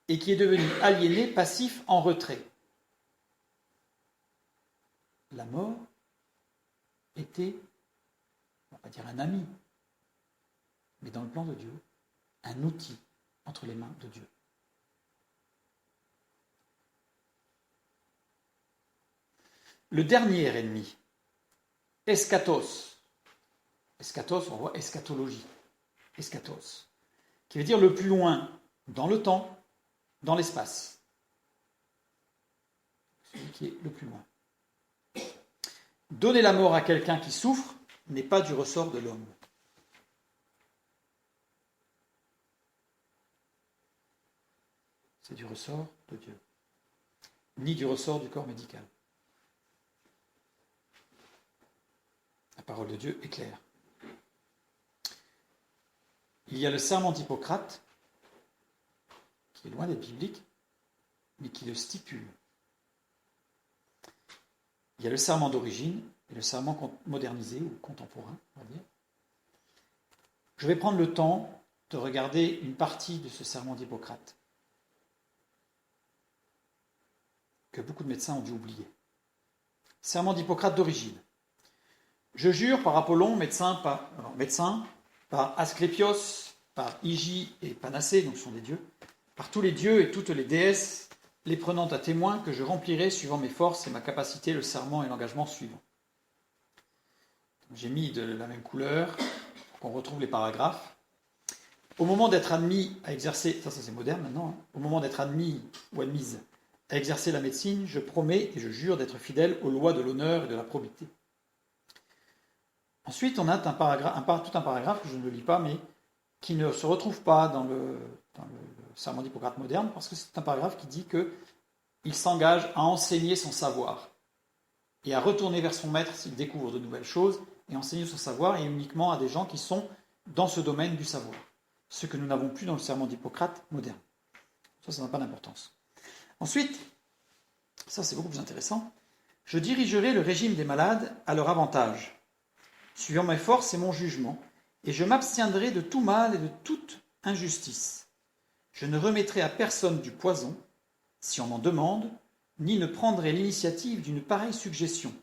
et qui est devenu aliéné, passif, en retrait. La mort était, on va pas dire un ami, mais dans le plan de Dieu, un outil entre les mains de Dieu. Le dernier ennemi, eschatos. Eschatos, on voit eschatologie. Eschatos, qui veut dire le plus loin dans le temps, dans l'espace. Celui qui est le plus loin. Donner la mort à quelqu'un qui souffre n'est pas du ressort de l'homme. C'est du ressort de Dieu, ni du ressort du corps médical. La parole de Dieu est claire. Il y a le serment d'Hippocrate, qui est loin d'être biblique, mais qui le stipule. Il y a le serment d'origine et le serment modernisé ou contemporain, on va dire. Je vais prendre le temps de regarder une partie de ce serment d'Hippocrate, que beaucoup de médecins ont dû oublier. Serment d'Hippocrate d'origine. Je jure par Apollon, médecin, par Asclépios, par Hygie et Panacée, donc ce sont des dieux, par tous les dieux et toutes les déesses, les prenant à témoin que je remplirai, suivant mes forces et ma capacité, le serment et l'engagement suivants. J'ai mis de la même couleur pour qu'on retrouve les paragraphes. Au moment d'être admis à exercer, ça c'est moderne maintenant, au moment d'être admis ou admise à exercer la médecine, je promets et je jure d'être fidèle aux lois de l'honneur et de la probité. Ensuite, on a tout un paragraphe que je ne lis pas, mais qui ne se retrouve pas dans le serment d'Hippocrate moderne, parce que c'est un paragraphe qui dit qu'il s'engage à enseigner son savoir et à retourner vers son maître s'il découvre de nouvelles choses et enseigner son savoir, et uniquement à des gens qui sont dans ce domaine du savoir. Ce que nous n'avons plus dans le serment d'Hippocrate moderne. Ça n'a pas d'importance. Ensuite, ça c'est beaucoup plus intéressant, je dirigerai le régime des malades à leur avantage, suivant mes forces et mon jugement, et je m'abstiendrai de tout mal et de toute injustice. Je ne remettrai à personne du poison, si on m'en demande, ni ne prendrai l'initiative d'une pareille suggestion.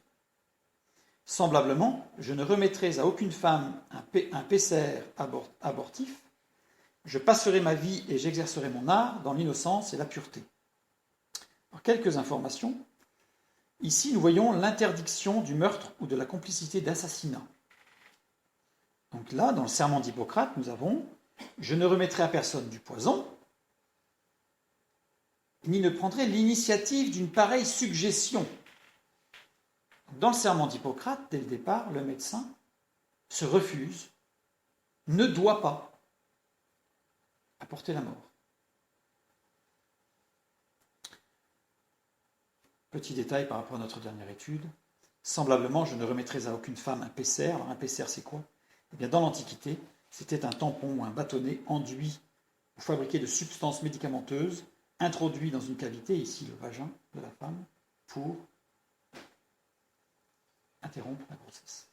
Semblablement, je ne remettrai à aucune femme un pécère abortif. Je passerai ma vie et j'exercerai mon art dans l'innocence et la pureté. Alors, quelques informations. Ici, nous voyons l'interdiction du meurtre ou de la complicité d'assassinat. Donc là, dans le serment d'Hippocrate, nous avons « Je ne remettrai à personne du poison, ni ne prendrai l'initiative d'une pareille suggestion. » Dans le serment d'Hippocrate, dès le départ, le médecin se refuse, ne doit pas apporter la mort. Petit détail par rapport à notre dernière étude. Semblablement, je ne remettrai à aucune femme un pécère. Alors un pécère, c'est quoi ? Eh bien, dans l'Antiquité, c'était un tampon ou un bâtonnet enduit ou fabriqué de substances médicamenteuses, introduit dans une cavité, ici le vagin de la femme, pour interrompre la grossesse.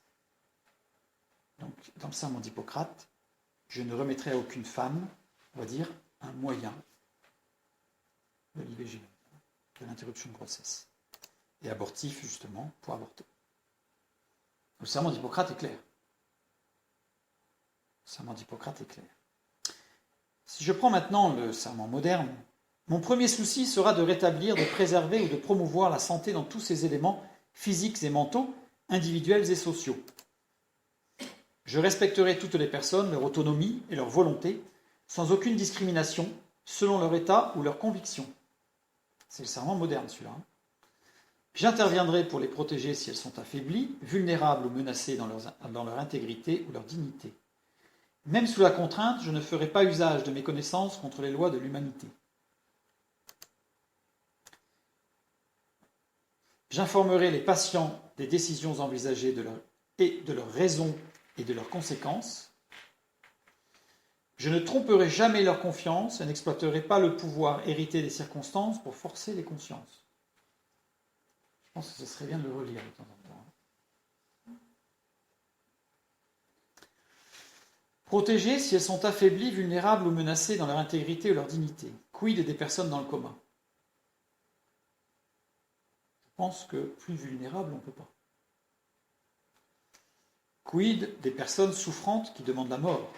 Donc, dans le serment d'Hippocrate, je ne remettrai à aucune femme, on va dire, un moyen de l'IVG, de l'interruption de grossesse. Et abortif, justement, pour avorter. Le serment d'Hippocrate est clair. Le serment d'Hippocrate est clair. Si je prends maintenant le serment moderne, mon premier souci sera de rétablir, de préserver ou de promouvoir la santé dans tous ses éléments physiques et mentaux, individuels et sociaux. Je respecterai toutes les personnes, leur autonomie et leur volonté, sans aucune discrimination, selon leur état ou leur conviction. C'est le serment moderne, celui-là. J'interviendrai pour les protéger si elles sont affaiblies, vulnérables ou menacées dans leur intégrité ou leur dignité. Même sous la contrainte, je ne ferai pas usage de mes connaissances contre les lois de l'humanité. J'informerai les patients des décisions envisagées de leurs raisons et de leurs conséquences. Je ne tromperai jamais leur confiance et n'exploiterai pas le pouvoir hérité des circonstances pour forcer les consciences. Je pense que ce serait bien de le relire de temps en temps. Protéger si elles sont affaiblies, vulnérables ou menacées dans leur intégrité ou leur dignité. Quid des personnes dans le coma ? Je pense que plus vulnérable, on ne peut pas. Quid des personnes souffrantes qui demandent la mort ?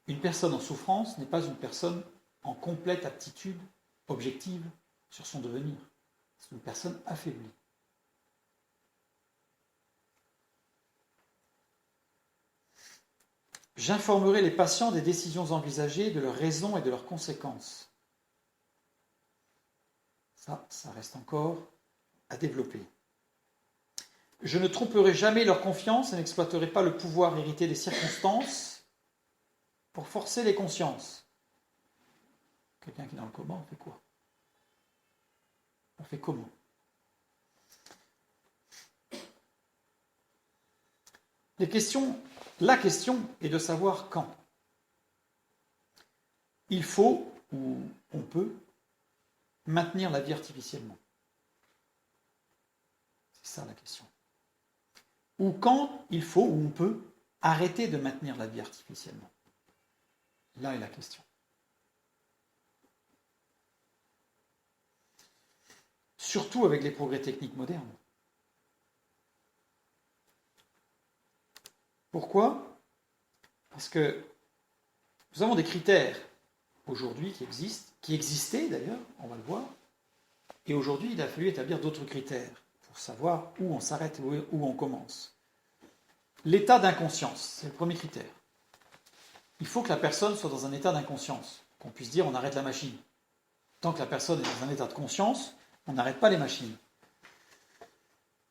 Une personne en souffrance n'est pas une personne en complète aptitude objective sur son devenir. C'est une personne affaiblie. J'informerai les patients des décisions envisagées, de leurs raisons et de leurs conséquences. Ça reste encore à développer. Je ne tromperai jamais leur confiance et n'exploiterai pas le pouvoir hérité des circonstances pour forcer les consciences. Quelqu'un qui est dans le coma, on fait quoi ? On fait comment ? La question est de savoir quand. Il faut, ou on peut, maintenir la vie artificiellement. C'est ça la question. Ou quand il faut, ou on peut, arrêter de maintenir la vie artificiellement. Là est la question. Surtout avec les progrès techniques modernes. Pourquoi ? Parce que nous avons des critères aujourd'hui qui existaient d'ailleurs, on va le voir, et aujourd'hui il a fallu établir d'autres critères pour savoir où on s'arrête, où on commence. L'état d'inconscience, c'est le premier critère. Il faut que la personne soit dans un état d'inconscience, qu'on puisse dire on arrête la machine. Tant que la personne est dans un état de conscience, on n'arrête pas les machines.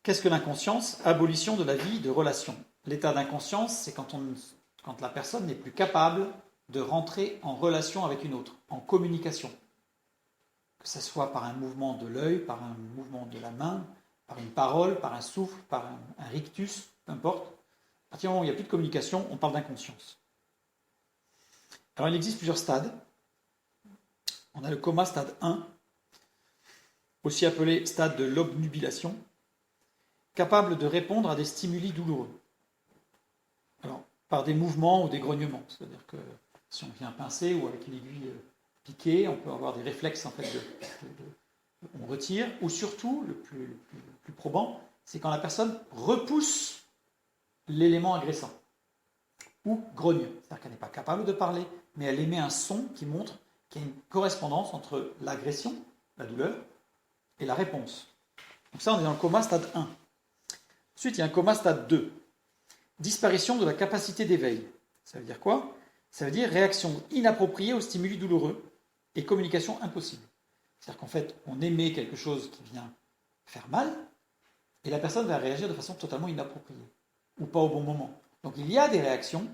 Qu'est-ce que l'inconscience ? Abolition de la vie de relation. L'état d'inconscience, c'est quand la personne n'est plus capable de rentrer en relation avec une autre, en communication. Que ce soit par un mouvement de l'œil, par un mouvement de la main, par une parole, par un souffle, par un rictus, peu importe. À partir du moment où il n'y a plus de communication, on parle d'inconscience. Alors il existe plusieurs stades. On a le coma stade 1, aussi appelé stade de l'obnubilation, capable de répondre à des stimuli douloureux. Alors, par des mouvements ou des grognements. C'est-à-dire que si on vient pincer ou avec une aiguille piquée, on peut avoir des réflexes en fait on retire, ou surtout, le plus probant, c'est quand la personne repousse l'élément agressant, ou grogne. C'est-à-dire qu'elle n'est pas capable de parler, mais elle émet un son qui montre qu'il y a une correspondance entre l'agression, la douleur, et la réponse. Donc ça, on est dans le coma stade 1. Ensuite, il y a un coma stade 2. Disparition de la capacité d'éveil. Ça veut dire quoi? Ça veut dire réaction inappropriée aux stimuli douloureux et communication impossible. C'est-à-dire qu'en fait, on émet quelque chose qui vient faire mal, et la personne va réagir de façon totalement inappropriée, ou pas au bon moment. Donc il y a des réactions,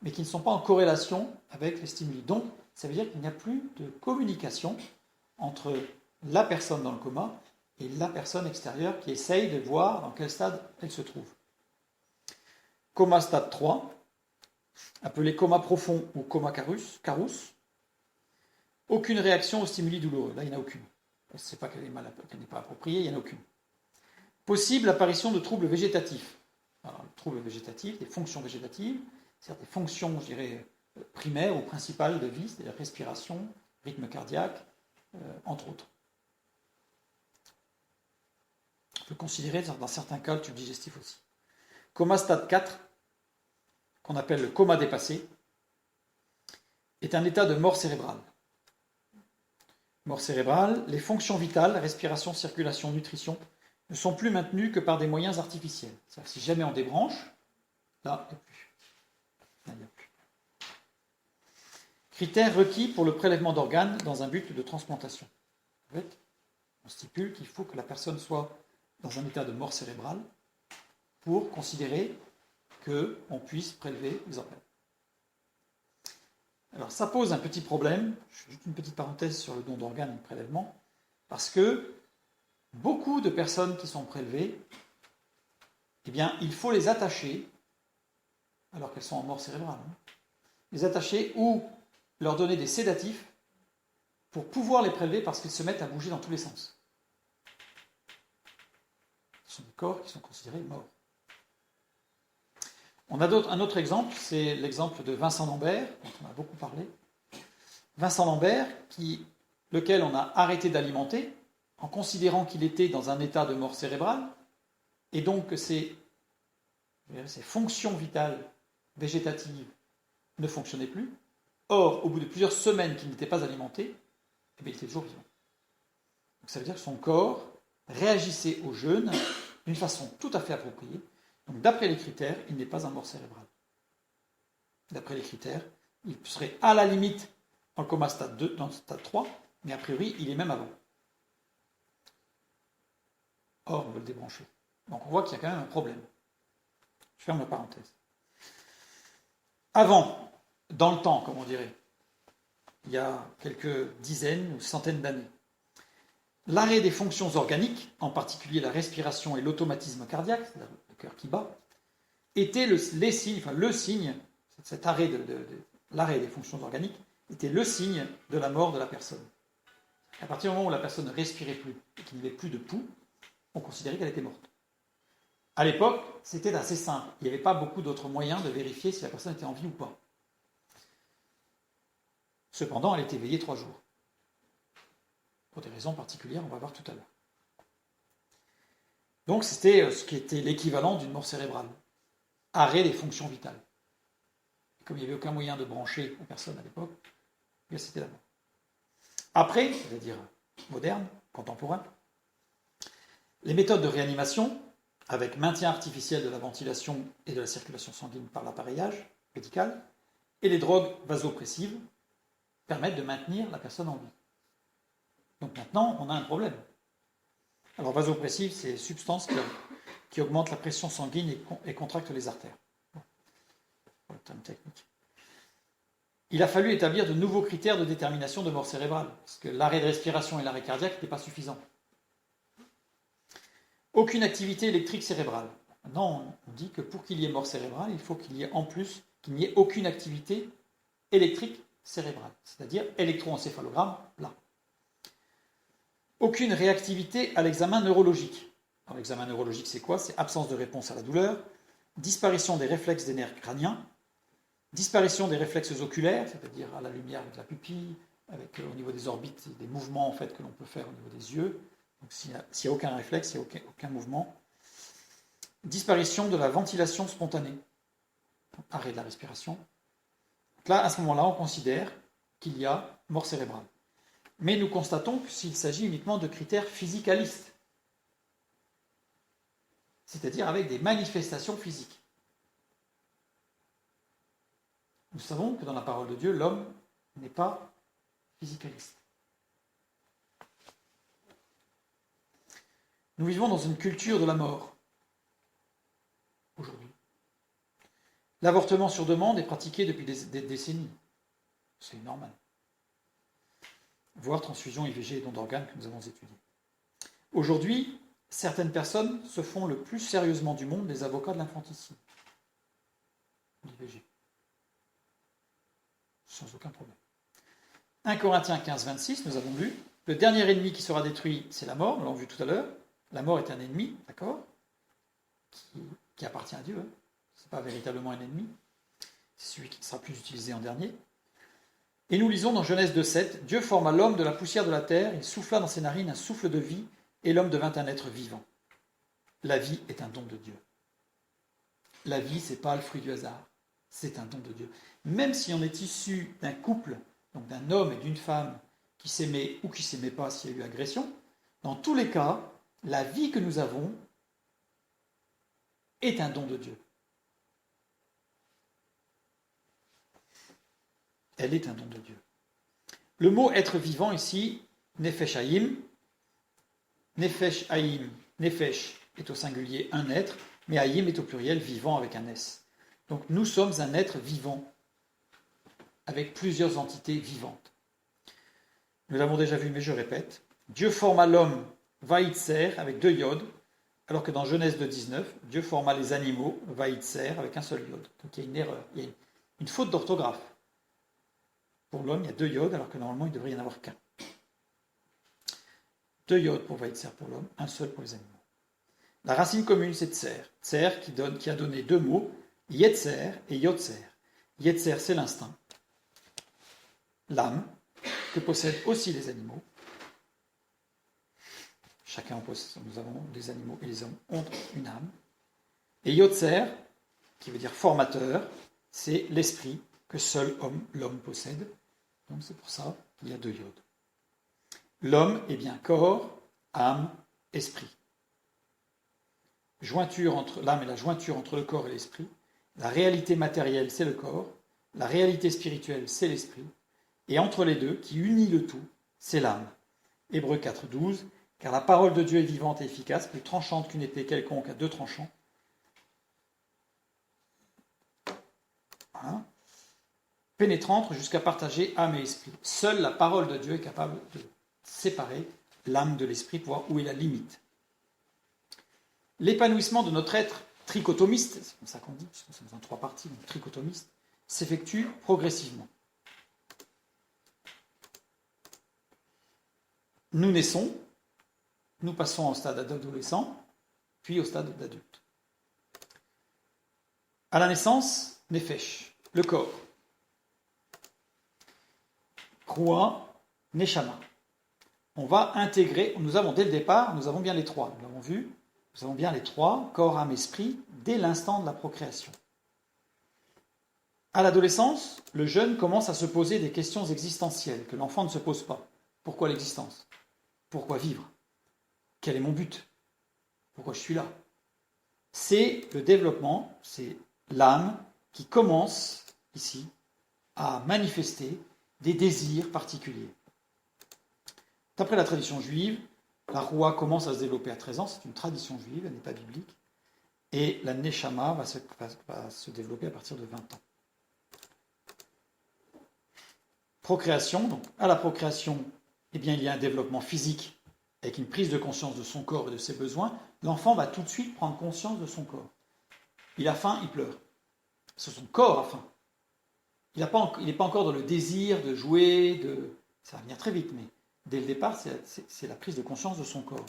mais qui ne sont pas en corrélation avec les stimuli. Donc, ça veut dire qu'il n'y a plus de communication entre la personne dans le coma et la personne extérieure qui essaye de voir dans quel stade elle se trouve. Coma stade 3, appelé coma profond ou coma carus. Aucune réaction aux stimuli douloureux. Là, il n'y en a aucune. Ce n'est pas qu'elle n'est pas appropriée, il n'y en a aucune. Possible apparition de troubles végétatifs. Alors, le trouble végétatif, des fonctions végétatives, c'est-à-dire des fonctions, je dirais, primaires ou principales de vie, c'est-à-dire respiration, rythme cardiaque, entre autres. On peut considérer, dans certains cas, le tube digestif aussi. Coma stade 4, qu'on appelle le coma dépassé, est un état de mort cérébrale. Mort cérébrale, les fonctions vitales, respiration, circulation, nutrition, ne sont plus maintenues que par des moyens artificiels. C'est-à-dire si jamais on débranche, là, il n'y a plus. Là, il n'y a plus. Critères requis pour le prélèvement d'organes dans un but de transplantation. En fait, on stipule qu'il faut que la personne soit dans un état de mort cérébrale pour considérer qu'on puisse prélever les organes. Alors ça pose un petit problème, je fais juste une petite parenthèse sur le don d'organes et le prélèvement, parce que beaucoup de personnes qui sont prélevées, eh bien, il faut les attacher, alors qu'elles sont en mort cérébrale, les attacher ou leur donner des sédatifs pour pouvoir les prélever parce qu'ils se mettent à bouger dans tous les sens. Ce sont des corps qui sont considérés morts. On a un autre exemple, c'est l'exemple de Vincent Lambert, dont on a beaucoup parlé. Vincent Lambert, lequel on a arrêté d'alimenter en considérant qu'il était dans un état de mort cérébrale, et donc que ses fonctions vitales végétatives ne fonctionnaient plus. Or, au bout de plusieurs semaines qu'il n'était pas alimenté, eh bien, il était toujours vivant. Donc, ça veut dire que son corps réagissait au jeûne d'une façon tout à fait appropriée. Donc, d'après les critères, il n'est pas un mort cérébral. D'après les critères, il serait à la limite dans le coma stade 2, dans le stade 3, mais a priori, il est même avant. Or, on veut le débrancher. Donc, on voit qu'il y a quand même un problème. Je ferme la parenthèse. Avant, dans le temps, comme on dirait, il y a quelques dizaines ou centaines d'années, l'arrêt des fonctions organiques, en particulier la respiration et l'automatisme cardiaque, c'est-à-dire le cœur qui bat, était le signe, cet arrêt l'arrêt des fonctions organiques était le signe de la mort de la personne. À partir du moment où la personne ne respirait plus et qu'il n'y avait plus de pouls, on considérait qu'elle était morte. À l'époque, c'était assez simple. Il n'y avait pas beaucoup d'autres moyens de vérifier si la personne était en vie ou pas. Cependant, elle était éveillée 3 jours. Pour des raisons particulières, on va voir tout à l'heure. Donc c'était ce qui était l'équivalent d'une mort cérébrale. Arrêt des fonctions vitales. Et comme il n'y avait aucun moyen de brancher la personne à l'époque, c'était la mort. Après, c'est-à-dire moderne, contemporain, les méthodes de réanimation, avec maintien artificiel de la ventilation et de la circulation sanguine par l'appareillage médical, et les drogues vasopressives, permettent de maintenir la personne en vie. Donc maintenant, on a un problème. Alors, vasopressive, c'est les substances qui augmentent la pression sanguine et contractent les artères. Bon, le terme technique. Il a fallu établir de nouveaux critères de détermination de mort cérébrale, parce que l'arrêt de respiration et l'arrêt cardiaque n'étaient pas suffisants. Aucune activité électrique cérébrale. Maintenant, on dit que pour qu'il y ait mort cérébrale, il faut qu'il y ait en plus qu'il n'y ait aucune activité électrique cérébrale, c'est-à-dire électroencéphalogramme plat. Aucune réactivité à l'examen neurologique. Alors, l'examen neurologique, c'est quoi? C'est absence de réponse à la douleur, disparition des réflexes des nerfs crâniens, disparition des réflexes oculaires, c'est-à-dire à la lumière avec la pupille, avec au niveau des orbites, des mouvements en fait, que l'on peut faire au niveau des yeux. Donc s'il n'y a aucun réflexe, il n'y a aucun mouvement. Disparition de la ventilation spontanée, arrêt de la respiration. Donc là, à ce moment-là, on considère qu'il y a mort cérébrale. Mais nous constatons qu'il s'agit uniquement de critères physicalistes, c'est-à-dire avec des manifestations physiques. Nous savons que dans la parole de Dieu, l'homme n'est pas physicaliste. Nous vivons dans une culture de la mort, aujourd'hui. L'avortement sur demande est pratiqué depuis des décennies. C'est normal. Voire transfusion, IVG et don d'organes que nous avons étudiés. Aujourd'hui, certaines personnes se font le plus sérieusement du monde des avocats de l'infanticide. L'IVG. Sans aucun problème. 1 Corinthiens 15, 26, nous avons vu, le dernier ennemi qui sera détruit, c'est la mort, nous l'avons vu tout à l'heure. La mort est un ennemi, d'accord, qui appartient à Dieu. Hein. Ce n'est pas véritablement un ennemi. C'est celui qui sera plus utilisé en dernier. Et nous lisons dans Genèse 2,7, Dieu forma l'homme de la poussière de la terre, il souffla dans ses narines un souffle de vie, et l'homme devint un être vivant. La vie est un don de Dieu. La vie, ce n'est pas le fruit du hasard, c'est un don de Dieu. Même si on est issu d'un couple, donc d'un homme et d'une femme, qui s'aimaient ou qui ne s'aimaient pas s'il y a eu agression, dans tous les cas, la vie que nous avons est un don de Dieu. Elle est un don de Dieu. Le mot être vivant ici, nefesh haïm, nefesh haïm, nefesh est au singulier un être, mais haïm est au pluriel vivant avec un S. Donc nous sommes un être vivant, avec plusieurs entités vivantes. Nous l'avons déjà vu, mais je répète. Dieu forma l'homme, vaïtser, avec 2 yodes, alors que dans Genèse 2,19, Dieu forma les animaux, vaïtser, avec un seul yode. Donc il y a une erreur, il y a une faute d'orthographe. Pour l'homme, il y a 2 yodes, alors que normalement, il devrait y en avoir qu'un. 2 yodes pour vaïtser pour l'homme, un seul pour les animaux. La racine commune, c'est tser. Tser qui a donné 2 mots, yetser et yotser. Yetser, c'est l'instinct. L'âme, que possèdent aussi les animaux. Chacun en possède, nous avons, les animaux et les hommes ont une âme. Et Yotzer, qui veut dire formateur, c'est l'esprit que seul l'homme possède. Donc c'est pour ça qu'il y a 2 yodes. L'homme est bien corps, âme, esprit. Jointure entre l'âme et la jointure entre le corps et l'esprit. La réalité matérielle, c'est le corps. La réalité spirituelle, c'est l'esprit. Et entre les deux, qui unit le tout, c'est l'âme. Hébreux 4, 12. Car la parole de Dieu est vivante et efficace, plus tranchante qu'une épée quelconque à 2 tranchants. Voilà. Pénétrante jusqu'à partager âme et esprit. Seule la parole de Dieu est capable de séparer l'âme de l'esprit pour voir où est la limite. L'épanouissement de notre être trichotomiste, c'est comme ça qu'on dit, puisque nous sommes en 3 parties, donc trichotomiste, s'effectue progressivement. Nous naissons, nous passons au stade adolescent, puis au stade d'adulte. À la naissance, nefesh, le corps. Roua, neshama. On va intégrer, nous avons dès le départ, nous avons bien les 3, nous l'avons vu, nous avons bien les 3, corps, âme, esprit, dès l'instant de la procréation. À l'adolescence, le jeune commence à se poser des questions existentielles que l'enfant ne se pose pas. Pourquoi l'existence ? Pourquoi vivre ? Quel est mon but ? Pourquoi je suis là ? C'est le développement, c'est l'âme qui commence ici à manifester des désirs particuliers. D'après la tradition juive, la roua commence à se développer à 13 ans, c'est une tradition juive, elle n'est pas biblique, et la neshama va se développer à partir de 20 ans. Procréation, donc à la procréation, eh bien, il y a un développement physique avec une prise de conscience de son corps et de ses besoins. L'enfant va tout de suite prendre conscience de son corps. Il a faim, il pleure. C'est son corps a faim. Il n'est pas encore dans le désir de jouer, ça va venir très vite, mais dès le départ, c'est la prise de conscience de son corps.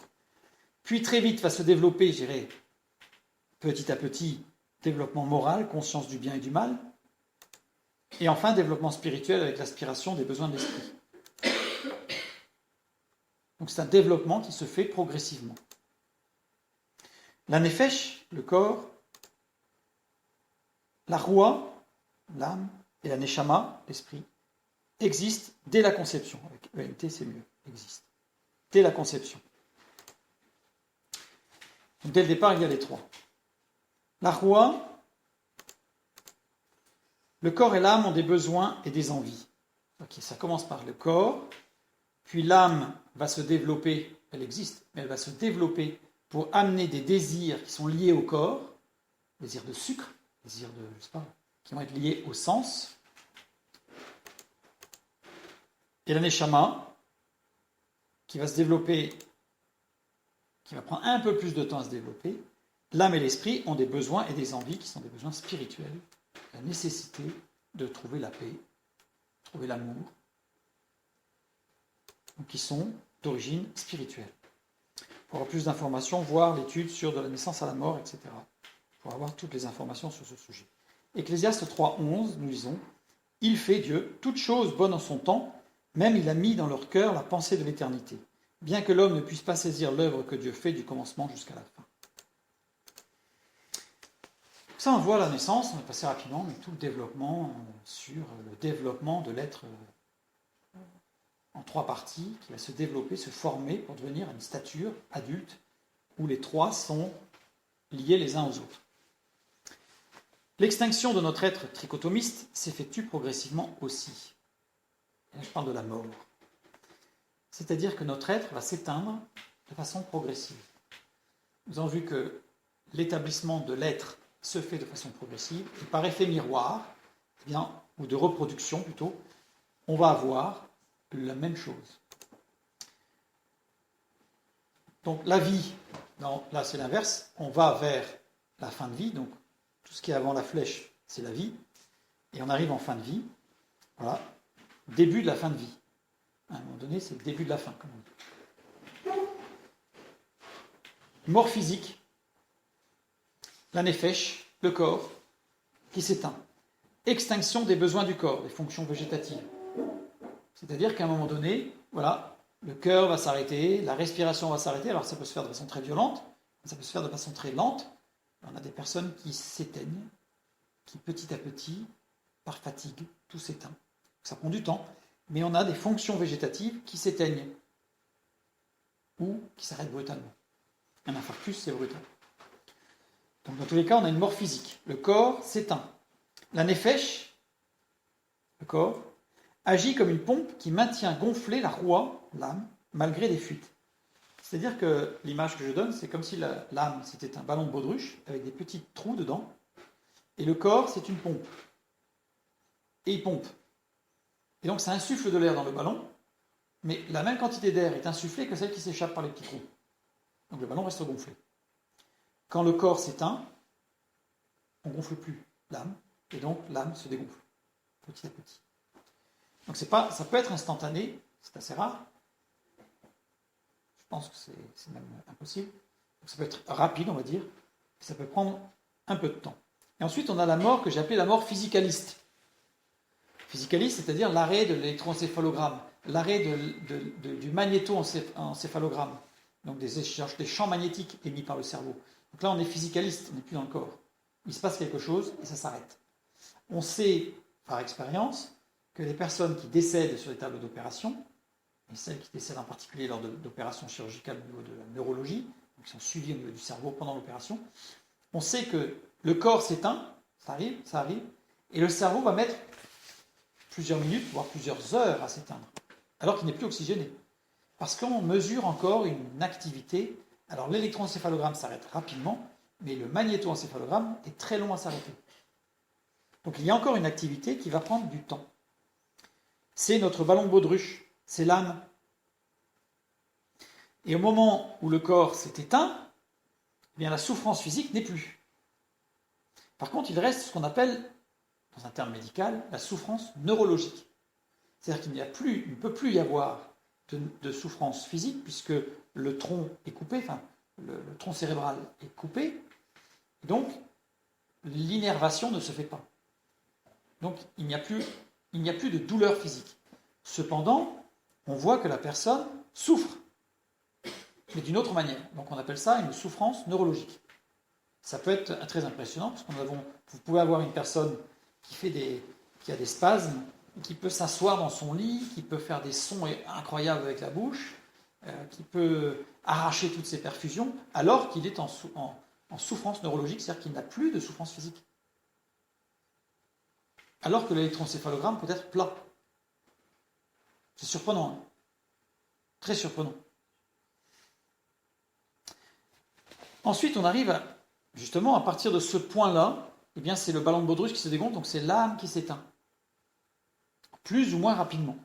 Puis très vite va se développer, je dirais, petit à petit, développement moral, conscience du bien et du mal, et enfin développement spirituel avec l'aspiration des besoins de l'esprit. Donc c'est un développement qui se fait progressivement. La nefesh, le corps, la roua, l'âme, et la neshama, l'esprit, existent dès la conception. Avec ENT, c'est mieux, existent. Dès la conception. Donc, dès le départ, il y a les trois. La roua, le corps et l'âme ont des besoins et des envies. Okay, ça commence par le corps, puis l'âme va se développer, elle existe, mais elle va se développer pour amener des désirs qui sont liés au corps, désirs de sucre, désirs de, je sais pas, qui vont être liés au sens. Et la neshama, qui va se développer, qui va prendre un peu plus de temps à se développer. L'âme et l'esprit ont des besoins et des envies qui sont des besoins spirituels. La nécessité de trouver la paix, trouver l'amour, donc qui sont d'origine spirituelle. Pour avoir plus d'informations, voir l'étude sur de la naissance à la mort, etc. Pour avoir toutes les informations sur ce sujet. Ecclésiaste 3.11, nous lisons « Il fait, Dieu, toutes choses bonnes en son temps, même il a mis dans leur cœur la pensée de l'éternité, bien que l'homme ne puisse pas saisir l'œuvre que Dieu fait du commencement jusqu'à la fin. » Ça, on voit la naissance, on est passé rapidement, mais tout le développement sur le développement de l'être en trois parties, qui va se développer, se former pour devenir une stature adulte, où les trois sont liés les uns aux autres. L'extinction de notre être trichotomiste s'effectue progressivement aussi. Et là, je parle de la mort. C'est-à-dire que notre être va s'éteindre de façon progressive. Nous avons vu que l'établissement de l'être se fait de façon progressive, et par effet miroir, eh bien, ou de reproduction plutôt, on va avoir la même chose. Donc la vie, là c'est l'inverse, on va vers la fin de vie, donc tout ce qui est avant la flèche, c'est la vie, et on arrive en fin de vie, voilà, début de la fin de vie. À un moment donné, c'est le début de la fin, comme on dit. Mort physique, la nefesh, le corps, qui s'éteint. Extinction des besoins du corps, des fonctions végétatives. C'est-à-dire qu'à un moment donné, voilà, le cœur va s'arrêter, la respiration va s'arrêter, alors ça peut se faire de façon très violente, ça peut se faire de façon très lente. On a des personnes qui s'éteignent, qui petit à petit, par fatigue, tout s'éteint. Ça prend du temps, mais on a des fonctions végétatives qui s'éteignent ou qui s'arrêtent brutalement. Un infarctus, c'est brutal. Donc dans tous les cas, on a une mort physique. Le corps s'éteint. La nefesh, le corps, agit comme une pompe qui maintient gonflée la roua, l'âme, malgré des fuites. C'est-à-dire que l'image que je donne, c'est comme si l'âme, c'était un ballon de baudruche avec des petits trous dedans, et le corps, c'est une pompe. Et il pompe. Et donc ça insuffle de l'air dans le ballon, mais la même quantité d'air est insufflée que celle qui s'échappe par les petits trous. Donc le ballon reste gonflé. Quand le corps s'éteint, on ne gonfle plus l'âme, et donc l'âme se dégonfle, petit à petit. Donc ça peut être instantané, c'est assez rare. Je pense que c'est même impossible. Donc ça peut être rapide, on va dire, ça peut prendre un peu de temps. Et ensuite, on a la mort que j'ai appelée la mort physicaliste. Physicaliste, c'est-à-dire l'arrêt de l'électroencéphalogramme, l'arrêt du magnétoencéphalogramme, donc des champs magnétiques émis par le cerveau. Donc là, on est physicaliste, on n'est plus dans le corps. Il se passe quelque chose et ça s'arrête. On sait, par expérience, que les personnes qui décèdent sur les tables d'opération, et celles qui décèdent en particulier lors d'opérations chirurgicales au niveau de la neurologie, donc qui sont suivies au niveau du cerveau pendant l'opération, on sait que le corps s'éteint, ça arrive, et le cerveau va mettre plusieurs minutes, voire plusieurs heures à s'éteindre, alors qu'il n'est plus oxygéné. Parce qu'on mesure encore une activité. Alors l'électroencéphalogramme s'arrête rapidement, mais le magnétoencéphalogramme est très long à s'arrêter. Donc il y a encore une activité qui va prendre du temps. C'est notre ballon de baudruche, c'est l'âme. Et au moment où le corps s'est éteint, eh bien la souffrance physique n'est plus. Par contre, il reste ce qu'on appelle, dans un terme médical, la souffrance neurologique. C'est-à-dire qu'il ne peut plus y avoir de souffrance physique puisque le tronc est coupé, enfin, le tronc cérébral est coupé, donc l'innervation ne se fait pas. Donc il n'y a plus de douleur physique. Cependant, on voit que la personne souffre, mais d'une autre manière. Donc on appelle ça une souffrance neurologique. Ça peut être très impressionnant, parce vous pouvez avoir une personne qui a des spasmes, qui peut s'asseoir dans son lit, qui peut faire des sons incroyables avec la bouche, qui peut arracher toutes ses perfusions, alors qu'il est en souffrance neurologique, c'est-à-dire qu'il n'a plus de souffrance physique. Alors que l'électroencéphalogramme peut être plat. C'est surprenant, hein, très surprenant. Ensuite, on arrive justement à partir de ce point-là, eh bien, c'est le ballon de baudruche qui se dégonfle, donc c'est l'âme qui s'éteint. Plus ou moins rapidement.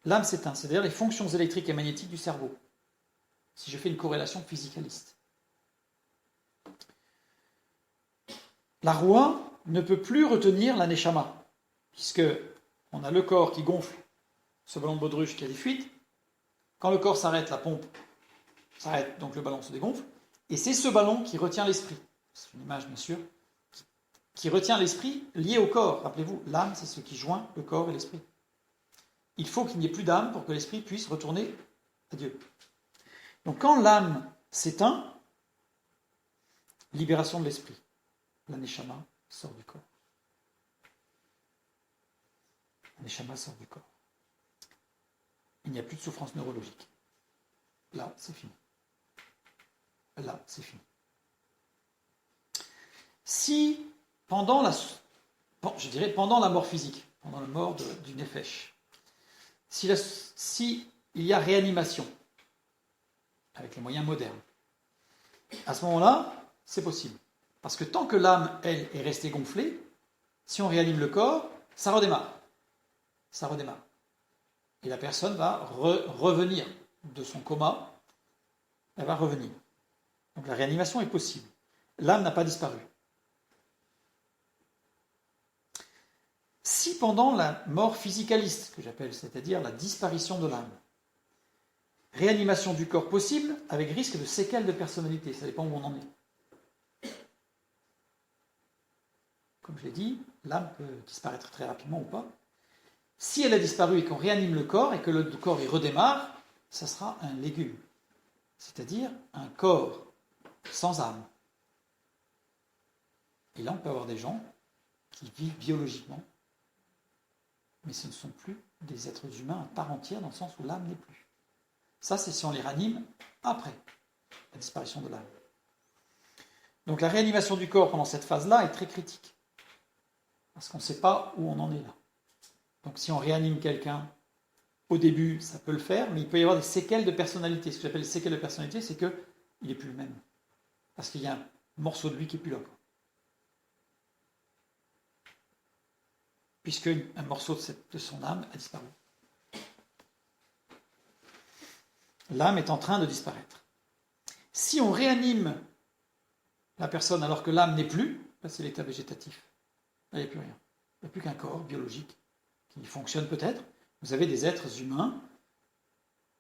L'âme s'éteint, c'est-à-dire les fonctions électriques et magnétiques du cerveau. Si je fais une corrélation physicaliste. La roue ne peut plus retenir la neshama, puisque on a le corps qui gonfle, ce ballon de baudruche qui a des fuites. Quand le corps s'arrête, la pompe s'arrête, donc le ballon se dégonfle. Et c'est ce ballon qui retient l'esprit. C'est une image, bien sûr, qui retient l'esprit lié au corps. Rappelez-vous, l'âme, c'est ce qui joint le corps et l'esprit. Il faut qu'il n'y ait plus d'âme pour que l'esprit puisse retourner à Dieu. Donc quand l'âme s'éteint, libération de l'esprit. La neshama sort du corps. La neshama sort du corps. Il n'y a plus de souffrance neurologique. Là, c'est fini. Là, c'est fini. Si, pendant la mort physique, pendant la mort du nefesh, si il y a réanimation, avec les moyens modernes, à ce moment-là, c'est possible. Parce que tant que l'âme, elle, est restée gonflée, si on réanime le corps, ça redémarre. Ça redémarre. Et la personne va revenir de son coma, elle va revenir. Donc la réanimation est possible. L'âme n'a pas disparu. Si pendant la mort physicaliste, que j'appelle, c'est-à-dire la disparition de l'âme, réanimation du corps possible, avec risque de séquelles de personnalité, ça dépend où on en est. Comme je l'ai dit, l'âme peut disparaître très rapidement ou pas. Si elle a disparu et qu'on réanime le corps et que le corps y redémarre, ça sera un légume, c'est-à-dire un corps sans âme. Et là, on peut avoir des gens qui vivent biologiquement, mais ce ne sont plus des êtres humains à part entière dans le sens où l'âme n'est plus. Ça, c'est si on les réanime après la disparition de l'âme. Donc la réanimation du corps pendant cette phase-là est très critique, parce qu'on ne sait pas où on en est là. Donc si on réanime quelqu'un, au début, ça peut le faire, mais il peut y avoir des séquelles de personnalité. Ce que j'appelle les séquelles de personnalité, c'est qu'il n'est plus le même. Parce qu'il y a un morceau de lui qui n'est plus là. Puisque un morceau de son âme a disparu. L'âme est en train de disparaître. Si on réanime la personne alors que l'âme n'est plus, là c'est l'état végétatif. Là, il n'y a plus rien. Il n'y a plus qu'un corps biologique qui fonctionne peut-être. Vous avez des êtres humains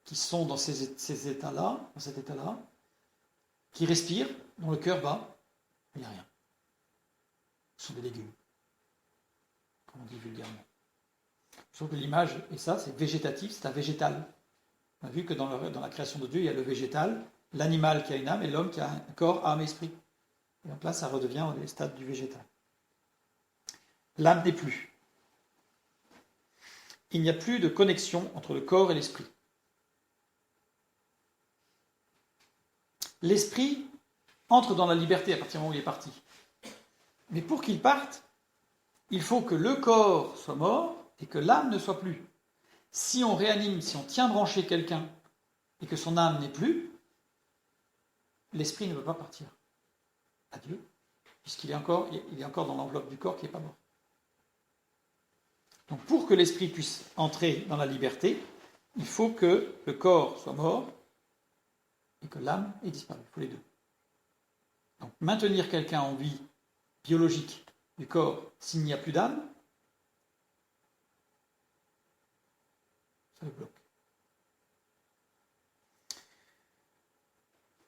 qui sont dans ces états-là, dans cet état-là, qui respirent, dont le cœur bat, il n'y a rien. Ce sont des légumes, comme on dit vulgairement. Sauf que l'image, et ça, c'est végétatif, c'est un végétal. On a vu que dans la création de Dieu, il y a le végétal, l'animal qui a une âme et l'homme qui a un corps, âme, esprit. Et donc là, ça redevient les stades du végétal. L'âme n'est plus. Il n'y a plus de connexion entre le corps et l'esprit. L'esprit entre dans la liberté à partir du moment où il est parti. Mais pour qu'il parte, il faut que le corps soit mort et que l'âme ne soit plus. Si on réanime, si on tient branché quelqu'un et que son âme n'est plus, l'esprit ne peut pas partir. Adieu, puisqu'il est encore dans l'enveloppe du corps qui n'est pas mort. Donc pour que l'esprit puisse entrer dans la liberté, il faut que le corps soit mort et que l'âme ait disparu. Il faut les deux. Donc maintenir quelqu'un en vie biologique du corps, s'il n'y a plus d'âme, ça le bloque.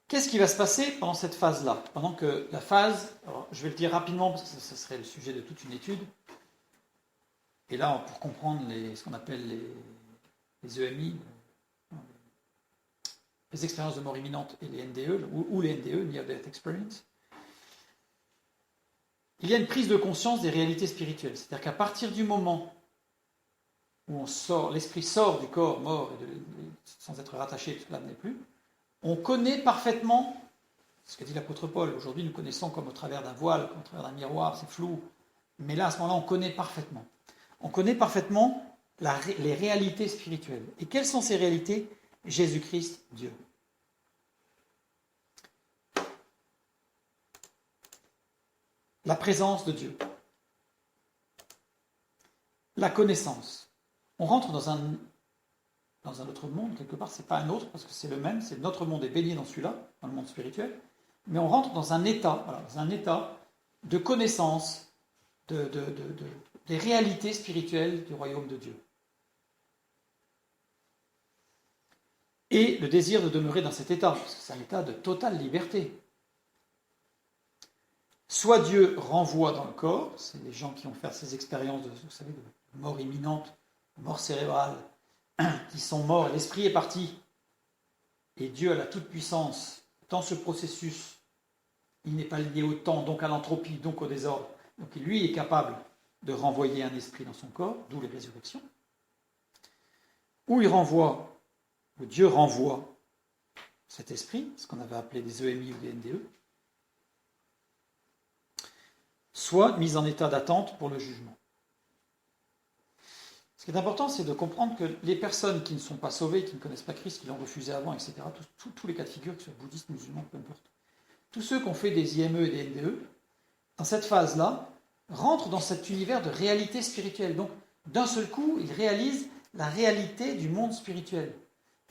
Qu'est-ce qui va se passer pendant cette phase-là? Pendant que la phase, alors je vais le dire rapidement parce que ce serait le sujet de toute une étude, et là pour comprendre ce qu'on appelle les EMI, les expériences de mort imminente et les NDE, ou les NDE, Near Death Experience, il y a une prise de conscience des réalités spirituelles. C'est-à-dire qu'à partir du moment où l'esprit sort du corps mort sans être rattaché, parce que là n'est plus, on connaît parfaitement ce que dit l'apôtre Paul. Aujourd'hui, nous connaissons comme au travers d'un voile, comme au travers d'un miroir, c'est flou. Mais là, à ce moment-là, on connaît parfaitement. On connaît parfaitement les réalités spirituelles. Et quelles sont ces réalités? Jésus-Christ, Dieu. La présence de Dieu. La connaissance. On rentre dans un autre monde, quelque part, c'est pas un autre, parce que c'est le même, c'est notre monde est baigné dans celui-là, dans le monde spirituel, mais on rentre dans un état, dans un état de connaissance des réalités spirituelles du royaume de Dieu. Et le désir de demeurer dans cet état, parce que c'est un état de totale liberté. Soit Dieu renvoie dans le corps, c'est les gens qui ont fait ces expériences de mort imminente, mort cérébrale, qui sont morts, l'esprit est parti, et Dieu a la toute-puissance. Dans ce processus, il n'est pas lié au temps, donc à l'entropie, donc au désordre. Donc lui est capable de renvoyer un esprit dans son corps, d'où les résurrections. Ou Dieu renvoie cet esprit, ce qu'on avait appelé des EMI ou des NDE, soit mis en état d'attente pour le jugement. Ce qui est important, c'est de comprendre que les personnes qui ne sont pas sauvées, qui ne connaissent pas Christ, qui l'ont refusé avant, etc., tous les cas de figure, que ce soit bouddhiste, musulman, peu importe, tous ceux qui ont fait des IME et des NDE, dans cette phase-là, rentrent dans cet univers de réalité spirituelle. Donc, d'un seul coup, ils réalisent la réalité du monde spirituel,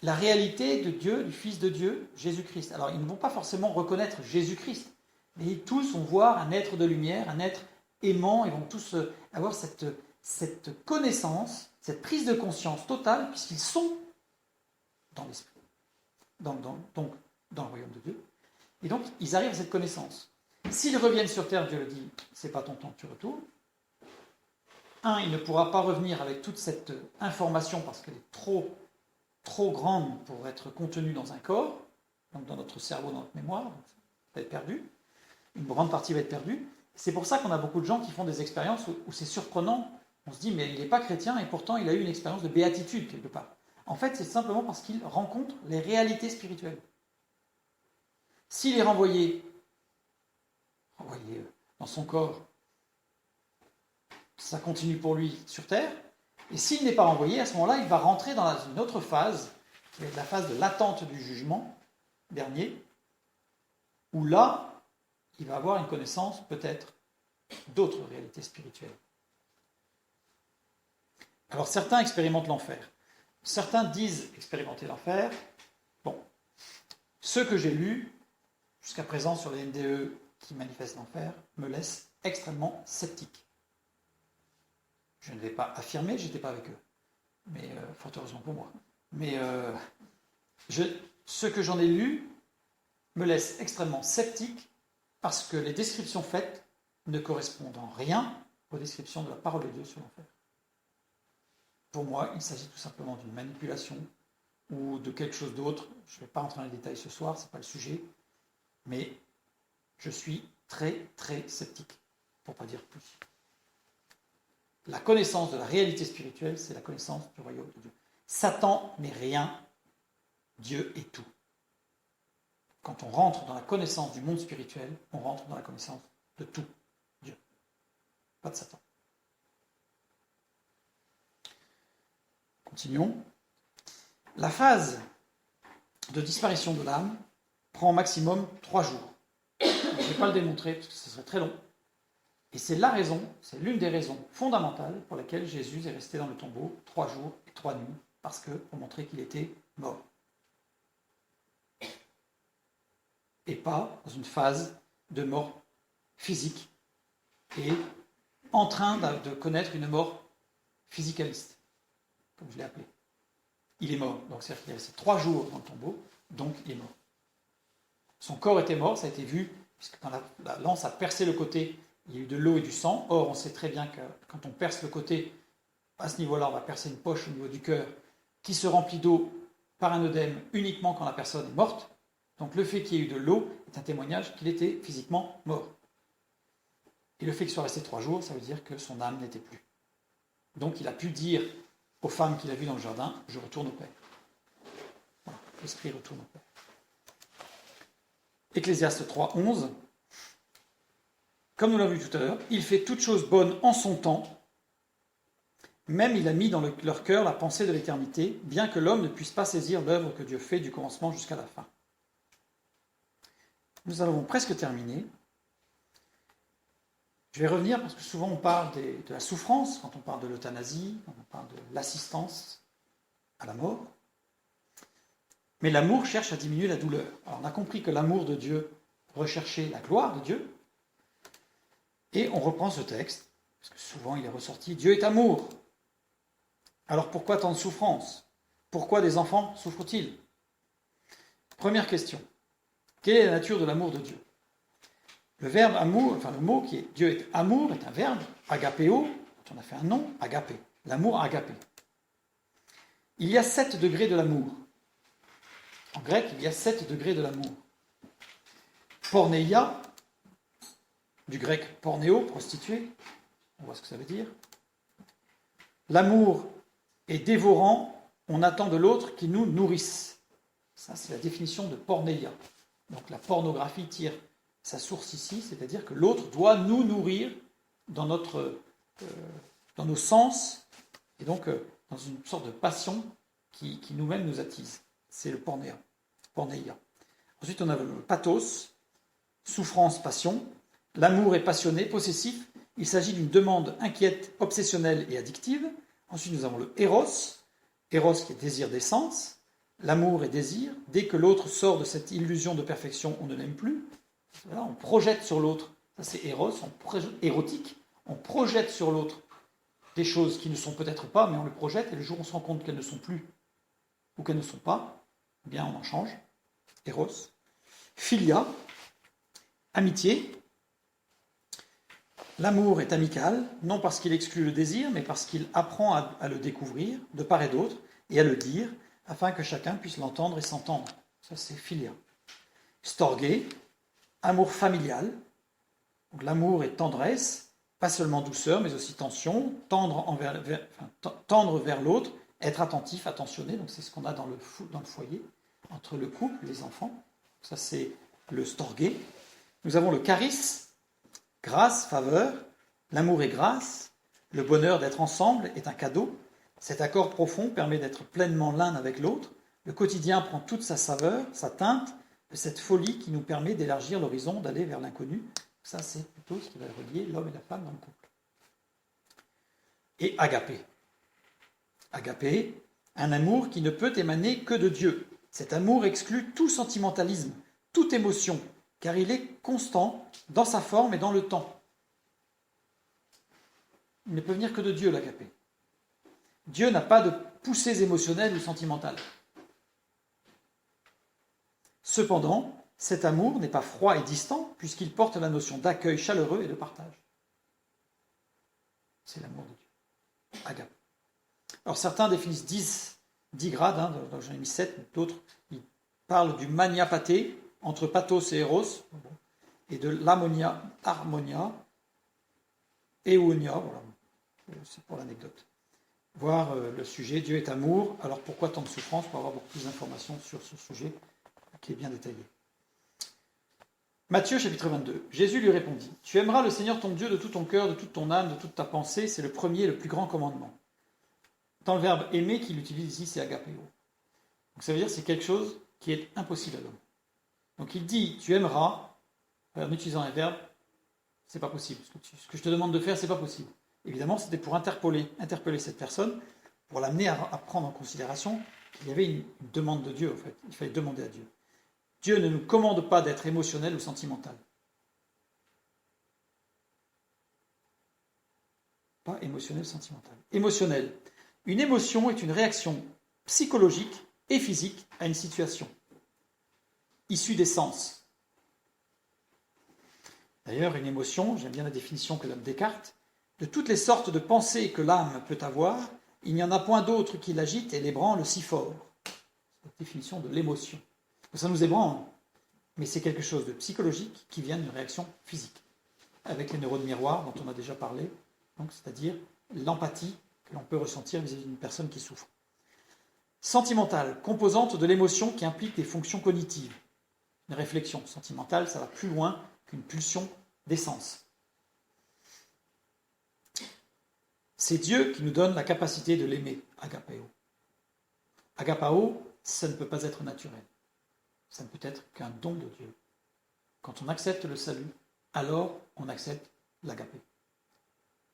la réalité de Dieu, du Fils de Dieu, Jésus-Christ. Alors, ils ne vont pas forcément reconnaître Jésus-Christ, mais tous vont voir un être de lumière, un être aimant, ils vont tous avoir cette connaissance, cette prise de conscience totale, puisqu'ils sont dans l'esprit, donc dans le royaume de Dieu. Et donc, ils arrivent à cette connaissance. S'ils reviennent sur Terre, Dieu le dit, c'est pas ton temps que tu retournes. Il ne pourra pas revenir avec toute cette information parce qu'elle est trop grande pour être contenue dans un corps, donc dans notre cerveau, dans notre mémoire, donc ça va être perdu. Une grande partie va être perdue. C'est pour ça qu'on a beaucoup de gens qui font des expériences où c'est surprenant. On se dit, mais il n'est pas chrétien et pourtant il a eu une expérience de béatitude quelque part. En fait, c'est simplement parce qu'il rencontre les réalités spirituelles. S'il est renvoyé dans son corps, ça continue pour lui sur Terre. Et s'il n'est pas renvoyé, à ce moment-là, il va rentrer dans une autre phase, qui va être la phase de l'attente du jugement dernier, où là, il va avoir une connaissance peut-être d'autres réalités spirituelles. Alors certains expérimentent l'enfer. Certains disent expérimenter l'enfer. Bon, ceux que j'ai lus jusqu'à présent sur les NDE qui manifestent l'enfer me laissent extrêmement sceptique. Je ne vais pas affirmer, je n'étais pas avec eux, mais fort heureusement pour moi. Mais ce que j'en ai lu me laisse extrêmement sceptique parce que les descriptions faites ne correspondent en rien aux descriptions de la parole de Dieu sur l'enfer. Pour moi, il s'agit tout simplement d'une manipulation ou de quelque chose d'autre. Je ne vais pas rentrer dans les détails ce soir, ce n'est pas le sujet, mais je suis très très sceptique, pour ne pas dire plus. La connaissance de la réalité spirituelle, c'est la connaissance du royaume de Dieu. Satan n'est rien, Dieu est tout. Quand on rentre dans la connaissance du monde spirituel, on rentre dans la connaissance de tout, Dieu. Pas de Satan. Continuons. La phase de disparition de l'âme prend au maximum 3 jours. Je ne vais pas le démontrer parce que ce serait très long. Et c'est l'une des raisons fondamentales pour laquelle Jésus est resté dans le tombeau 3 jours et 3 nuits, parce que pour montrer qu'il était mort. Et pas dans une phase de mort physique est en train de connaître une mort physicaliste, comme je l'ai appelé. Il est mort. Donc c'est-à-dire qu'il est resté 3 jours dans le tombeau, donc il est mort. Son corps était mort, ça a été vu, puisque quand la lance a percé le côté, il y a eu de l'eau et du sang. Or, on sait très bien que quand on perce le côté, à ce niveau-là, on va percer une poche au niveau du cœur qui se remplit d'eau par un œdème uniquement quand la personne est morte. Donc le fait qu'il y ait eu de l'eau est un témoignage qu'il était physiquement mort. Et le fait qu'il soit resté 3 jours, ça veut dire que son âme n'était plus. Donc il a pu dire aux femmes qu'il a vues dans le jardin, je retourne au Père. Voilà, l'esprit retourne au Père. Ecclésiaste 3, 11. Comme nous l'avons vu tout à l'heure, il fait toutes choses bonnes en son temps. Même il a mis dans leur cœur la pensée de l'éternité, bien que l'homme ne puisse pas saisir l'œuvre que Dieu fait du commencement jusqu'à la fin. Nous avons presque terminé. Je vais revenir parce que souvent on parle de la souffrance, quand on parle de l'euthanasie, quand on parle de l'assistance à la mort. Mais l'amour cherche à diminuer la douleur. Alors on a compris que l'amour de Dieu recherchait la gloire de Dieu. Et on reprend ce texte, parce que souvent il est ressorti, Dieu est amour. Alors pourquoi tant de souffrance? Pourquoi des enfants souffrent-ils? Première question. Quelle est la nature de l'amour de Dieu? Le verbe amour, enfin le mot qui est Dieu est amour, est un verbe, agapéo, dont on a fait un nom, agapé. L'amour agapé. Il y a 7 degrés de l'amour. En grec, il y a 7 degrés de l'amour. Porneia, du grec pornéo, prostituée, on voit ce que ça veut dire. L'amour est dévorant, on attend de l'autre qu'il nous nourrisse. Ça, c'est la définition de porneia. Donc la pornographie tire sa source ici, c'est-à-dire que l'autre doit nous nourrir dans nos sens, et donc dans une sorte de passion qui nous-mêmes nous attise. C'est le porneia. Ensuite, on a le pathos, souffrance, passion. L'amour est passionné, possessif. Il s'agit d'une demande inquiète, obsessionnelle et addictive. Ensuite, nous avons le éros qui est désir d'essence. L'amour est désir. Dès que l'autre sort de cette illusion de perfection, on ne l'aime plus. Voilà, on projette sur l'autre. Ça, c'est éros, érotique. On projette sur l'autre des choses qui ne sont peut-être pas, mais on le projette, et le jour où on se rend compte qu'elles ne sont plus ou qu'elles ne sont pas, eh bien on en change. Éros. Philia, amitié. L'amour est amical, non parce qu'il exclut le désir, mais parce qu'il apprend à le découvrir, de part et d'autre, et à le dire, afin que chacun puisse l'entendre et s'entendre. Ça, c'est philia. Storgé, amour familial. Donc, l'amour est tendresse, pas seulement douceur, mais aussi tension, tendre vers l'autre, être attentif, attentionné. Donc, c'est ce qu'on a dans le foyer, entre le couple, les enfants. Ça, c'est le storgé. Nous avons le charis, grâce, faveur. L'amour est grâce. Le bonheur d'être ensemble est un cadeau. Cet accord profond permet d'être pleinement l'un avec l'autre. Le quotidien prend toute sa saveur, sa teinte, de cette folie qui nous permet d'élargir l'horizon, d'aller vers l'inconnu. Ça, c'est plutôt ce qui va relier l'homme et la femme dans le couple. Et agapé. Agapé, un amour qui ne peut émaner que de Dieu. Cet amour exclut tout sentimentalisme, toute émotion, car il est constant dans sa forme et dans le temps. Il ne peut venir que de Dieu, l'agapé. Dieu n'a pas de poussées émotionnelles ou sentimentales. Cependant, cet amour n'est pas froid et distant, puisqu'il porte la notion d'accueil chaleureux et de partage. C'est l'amour de Dieu. Agape. Alors certains définissent 10 grades, donc j'en ai mis 7, d'autres ils parlent du maniapathé, entre pathos et eros, et de l'harmonia, euonia, voilà, c'est pour l'anecdote. Voir le sujet, Dieu est amour, alors pourquoi tant de souffrance, pour avoir beaucoup plus d'informations sur ce sujet qui est bien détaillé. Matthieu chapitre 22, Jésus lui répondit, « Tu aimeras le Seigneur ton Dieu de tout ton cœur, de toute ton âme, de toute ta pensée, c'est le premier et le plus grand commandement. » Dans le verbe aimer qu'il utilise ici, c'est agapéo. Donc ça veut dire que c'est quelque chose qui est impossible à l'homme. Donc il dit, tu aimeras, en utilisant un verbe, c'est pas possible. Ce que je te demande de faire, c'est pas possible. Évidemment, c'était pour interpeller cette personne, pour l'amener à prendre en considération qu'il y avait une demande de Dieu, en fait. Il fallait demander à Dieu. Dieu ne nous commande pas d'être émotionnel ou sentimental. pas émotionnel, sentimental. Émotionnel. Une émotion est une réaction psychologique et physique à une situation, issue des sens. D'ailleurs, une émotion, j'aime bien la définition que donne Descartes, de toutes les sortes de pensées que l'âme peut avoir, il n'y en a point d'autre qui l'agite et l'ébranle si fort. C'est la définition de l'émotion. Ça nous ébranle, mais c'est quelque chose de psychologique qui vient d'une réaction physique, avec les neurones miroirs dont on a déjà parlé, donc c'est-à-dire l'empathie que l'on peut ressentir vis-à-vis d'une personne qui souffre. Sentimentale, composante de l'émotion qui implique des fonctions cognitives. Une réflexion sentimentale, ça va plus loin qu'une pulsion d'essence. C'est Dieu qui nous donne la capacité de l'aimer, agapao. Agapao, ça ne peut pas être naturel. Ça ne peut être qu'un don de Dieu. Quand on accepte le salut, alors on accepte l'agapé,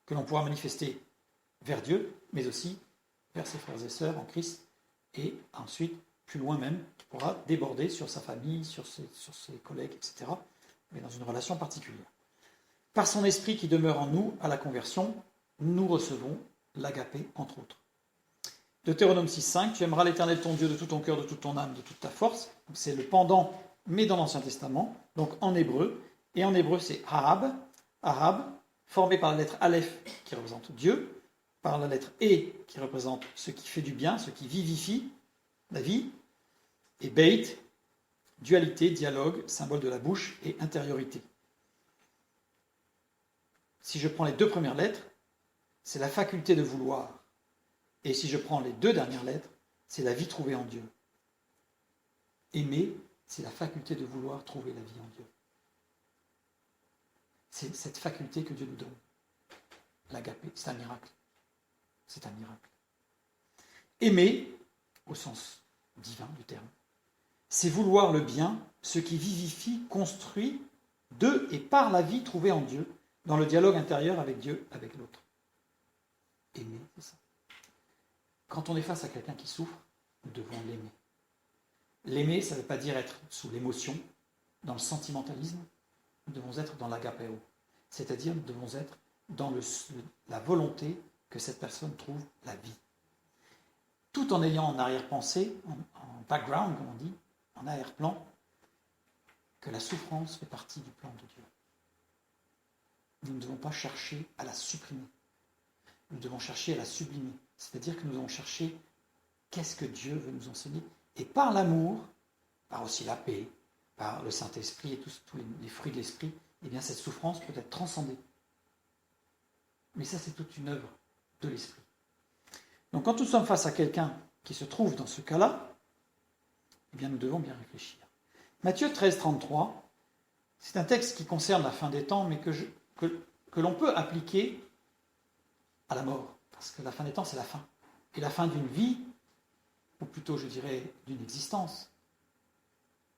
que l'on pourra manifester vers Dieu, mais aussi vers ses frères et sœurs en Christ, et ensuite, plus loin même, qui pourra déborder sur sa famille, sur ses collègues, etc., mais dans une relation particulière. Par son esprit qui demeure en nous, à la conversion, nous recevons l'agapé, entre autres. Deutéronome 6,5, tu aimeras l'Éternel ton Dieu de tout ton cœur, de toute ton âme, de toute ta force. Donc c'est le pendant, mais dans l'Ancien Testament, donc en hébreu. Et en hébreu, c'est Ahab, formé par la lettre Aleph, qui représente Dieu, par la lettre E, qui représente ce qui fait du bien, ce qui vivifie la vie, et Beit, dualité, dialogue, symbole de la bouche et intériorité. Si je prends les deux premières lettres, c'est la faculté de vouloir. Et si je prends les deux dernières lettres, c'est la vie trouvée en Dieu. Aimer, c'est la faculté de vouloir trouver la vie en Dieu. C'est cette faculté que Dieu nous donne. L'agapé, c'est un miracle. C'est un miracle. Aimer, au sens divin du terme, c'est vouloir le bien, ce qui vivifie, construit de et par la vie trouvée en Dieu, dans le dialogue intérieur avec Dieu, avec l'autre. Aimer, c'est ça. Quand on est face à quelqu'un qui souffre, nous devons l'aimer. L'aimer, ça ne veut pas dire être sous l'émotion, dans le sentimentalisme. Nous devons être dans l'agapéo. C'est-à-dire, nous devons être dans la volonté que cette personne trouve la vie. Tout en ayant en arrière-pensée, en background, comme on dit, en arrière-plan, que la souffrance fait partie du plan de Dieu. Nous ne devons pas chercher à la supprimer. Nous devons chercher à la sublimer. C'est-à-dire que nous devons chercher qu'est-ce que Dieu veut nous enseigner. Et par l'amour, par aussi la paix, par le Saint-Esprit et tous les fruits de l'Esprit, eh bien cette souffrance peut être transcendée. Mais ça, c'est toute une œuvre de l'Esprit. Donc quand nous sommes face à quelqu'un qui se trouve dans ce cas-là, eh bien nous devons bien réfléchir. Matthieu 13, 33, c'est un texte qui concerne la fin des temps, mais que l'on peut appliquer à la mort. Parce que la fin des temps, c'est la fin. Et la fin d'une vie, ou plutôt, je dirais, d'une existence.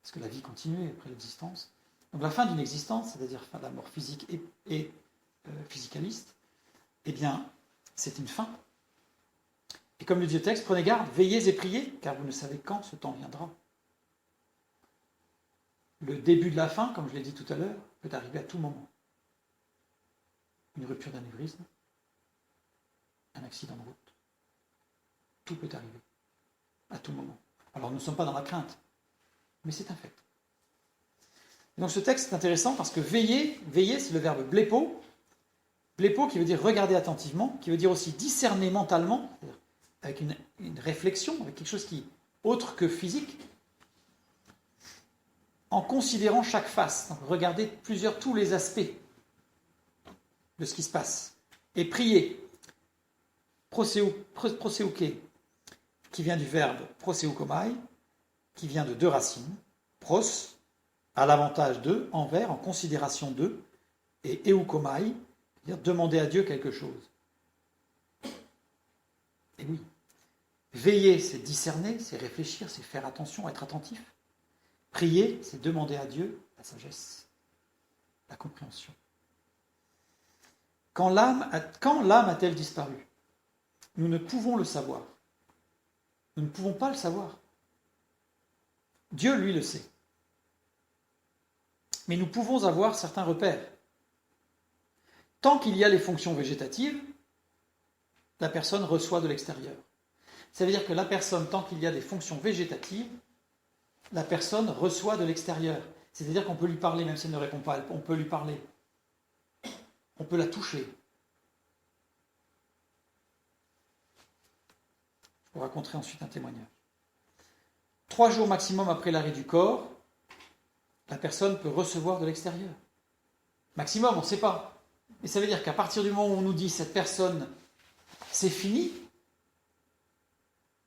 Parce que la vie continue après l'existence. Donc la fin d'une existence, c'est-à-dire la mort physique et physicaliste, eh bien, c'est une fin. Et comme le dit le texte, prenez garde, veillez et priez, car vous ne savez quand ce temps viendra. Le début de la fin, comme je l'ai dit tout à l'heure, peut arriver à tout moment. Une rupture d'anévrisme, un accident de route. Tout peut arriver, à tout moment. Alors nous ne sommes pas dans la crainte, mais c'est un fait. Et donc ce texte est intéressant parce que veiller, c'est le verbe blepo. Blepo qui veut dire regarder attentivement, qui veut dire aussi discerner mentalement, avec une réflexion, avec quelque chose qui est autre que physique, en considérant chaque face. Donc regarder tous les aspects de ce qui se passe. Et prier. Proseuke, qui vient du verbe proseukomai, qui vient de deux racines. Pros, à l'avantage de, envers, en considération de, et eukomai, c'est-à-dire demander à Dieu quelque chose. Et oui, veiller, c'est discerner, c'est réfléchir, c'est faire attention, être attentif. Prier, c'est demander à Dieu la sagesse, la compréhension. Quand l'âme a-t-elle disparu ? Nous ne pouvons le savoir. Nous ne pouvons pas le savoir. Dieu, lui, le sait. Mais nous pouvons avoir certains repères. Tant qu'il y a les fonctions végétatives, la personne reçoit de l'extérieur. Ça veut dire que la personne, tant qu'il y a des fonctions végétatives, la personne reçoit de l'extérieur. C'est-à-dire qu'on peut lui parler, même si elle ne répond pas, on peut lui parler. On peut la toucher. Je vous raconterai ensuite un témoignage. 3 jours maximum après l'arrêt du corps, la personne peut recevoir de l'extérieur. Maximum, on ne sait pas. Mais ça veut dire qu'à partir du moment où on nous dit cette personne, c'est fini,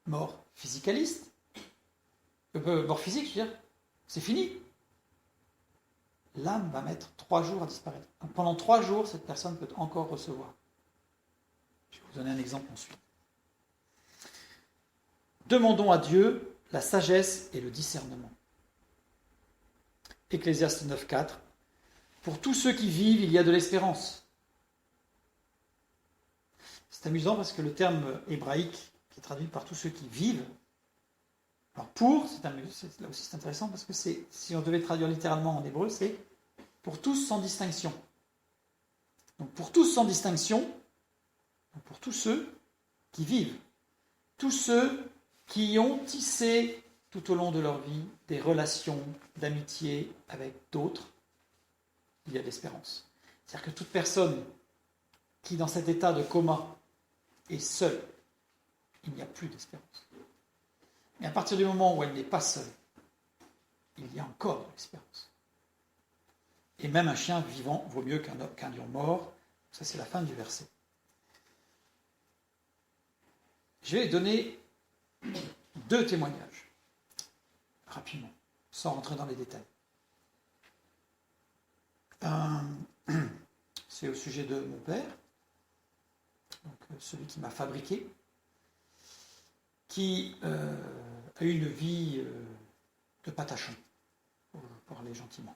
mort physicaliste, mort physique, je veux dire, c'est fini. L'âme va mettre 3 jours à disparaître. Donc pendant 3 jours, cette personne peut encore recevoir. Je vais vous donner un exemple ensuite. Demandons à Dieu la sagesse et le discernement. Ecclésiaste 9,4. Pour tous ceux qui vivent, il y a de l'espérance. C'est amusant parce que le terme hébraïque, qui est traduit par tous ceux qui vivent, alors pour, là aussi c'est intéressant parce que si on devait traduire littéralement en hébreu, c'est pour tous sans distinction. Donc pour tous sans distinction, pour tous ceux qui vivent, tous ceux qui ont tissé tout au long de leur vie des relations d'amitié avec d'autres, il y a de l'espérance. C'est-à-dire que toute personne qui, dans cet état de coma, est seule, il n'y a plus d'espérance. Mais à partir du moment où elle n'est pas seule, il y a encore de l'espérance. Et même un chien vivant vaut mieux qu'un lion mort. Ça, c'est la fin du verset. Je vais donner 2 témoignages, rapidement, sans rentrer dans les détails. C'est au sujet de mon père, donc celui qui m'a fabriqué, qui a eu une vie de patachon, pour parler gentiment.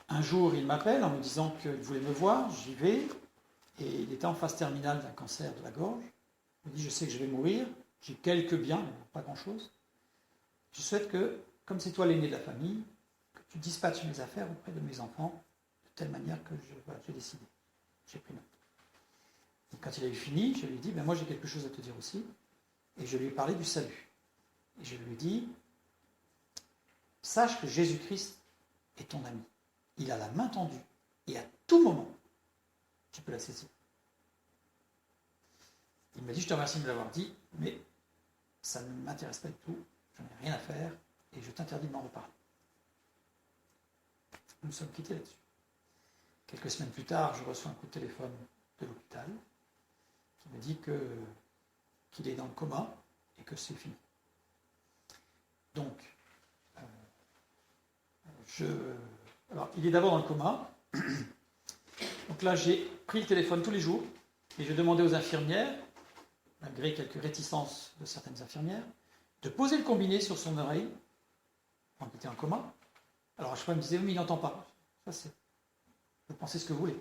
Un jour, il m'appelle en me disant qu'il voulait me voir, j'y vais, et il était en phase terminale d'un cancer de la gorge. Il me dit, je sais que je vais mourir, j'ai quelques biens, mais pas grand-chose. Je souhaite que, comme c'est toi l'aîné de la famille, que tu dispatches mes affaires auprès de mes enfants, de telle manière que j'ai décidé. J'ai pris note. Et quand il a eu fini, je lui ai dit, moi j'ai quelque chose à te dire aussi, et je lui ai parlé du salut. Et je lui ai dit, sache que Jésus-Christ est ton ami. Il a la main tendue, et à tout moment, tu peux la saisir. Il m'a dit, je te remercie de me l'avoir dit, mais ça ne m'intéresse pas du tout, j'en ai rien à faire, et je t'interdis de m'en reparler. Nous sommes quittés là-dessus. Quelques semaines plus tard, je reçois un coup de téléphone de l'hôpital, qui me dit qu'il est dans le coma, et que c'est fini. Donc, alors, il est d'abord dans le coma. Donc là, j'ai pris le téléphone tous les jours et je demandais aux infirmières, malgré quelques réticences de certaines infirmières, de poser le combiné sur son oreille quand il était en coma. Alors à chaque fois, il me disait, oui, mais il n'entend pas. Ça, c'est... Vous pensez ce que vous voulez.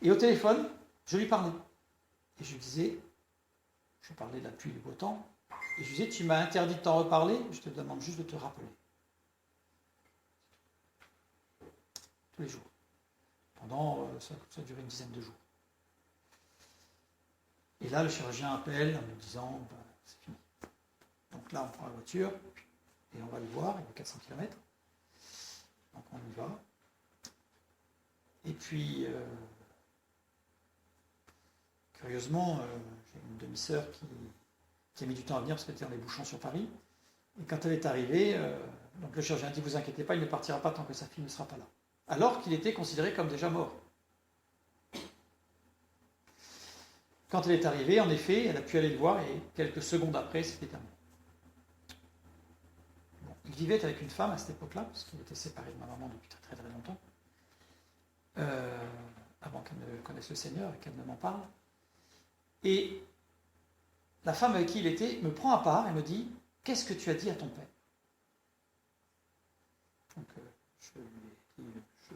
Et au téléphone, je lui parlais. Et je lui disais, je parlais de la pluie et du beau temps, et je lui disais, tu m'as interdit de t'en reparler, je te demande juste de te rappeler. Tous les jours. Pendant, ça a duré une dizaine de jours. Et là, le chirurgien appelle en me disant, c'est fini. Donc là, on prend la voiture, et on va le voir, il y a 400 km. Donc on y va. Et puis, curieusement, j'ai une demi-sœur qui a mis du temps à venir parce qu'elle était dans les bouchons sur Paris. Et quand elle est arrivée, donc le chirurgien dit, vous inquiétez pas, il ne partira pas tant que sa fille ne sera pas là. Alors qu'il était considéré comme déjà mort. Quand elle est arrivée, en effet, elle a pu aller le voir et quelques secondes après, c'était terminé. Bon, il vivait avec une femme à cette époque-là, parce qu'il était séparé de ma maman depuis très très très longtemps, avant qu'elle ne connaisse le Seigneur et qu'elle ne m'en parle. Et la femme avec qui il était me prend à part et me dit, qu'est-ce que tu as dit à ton père? Donc, je lui ai dit, je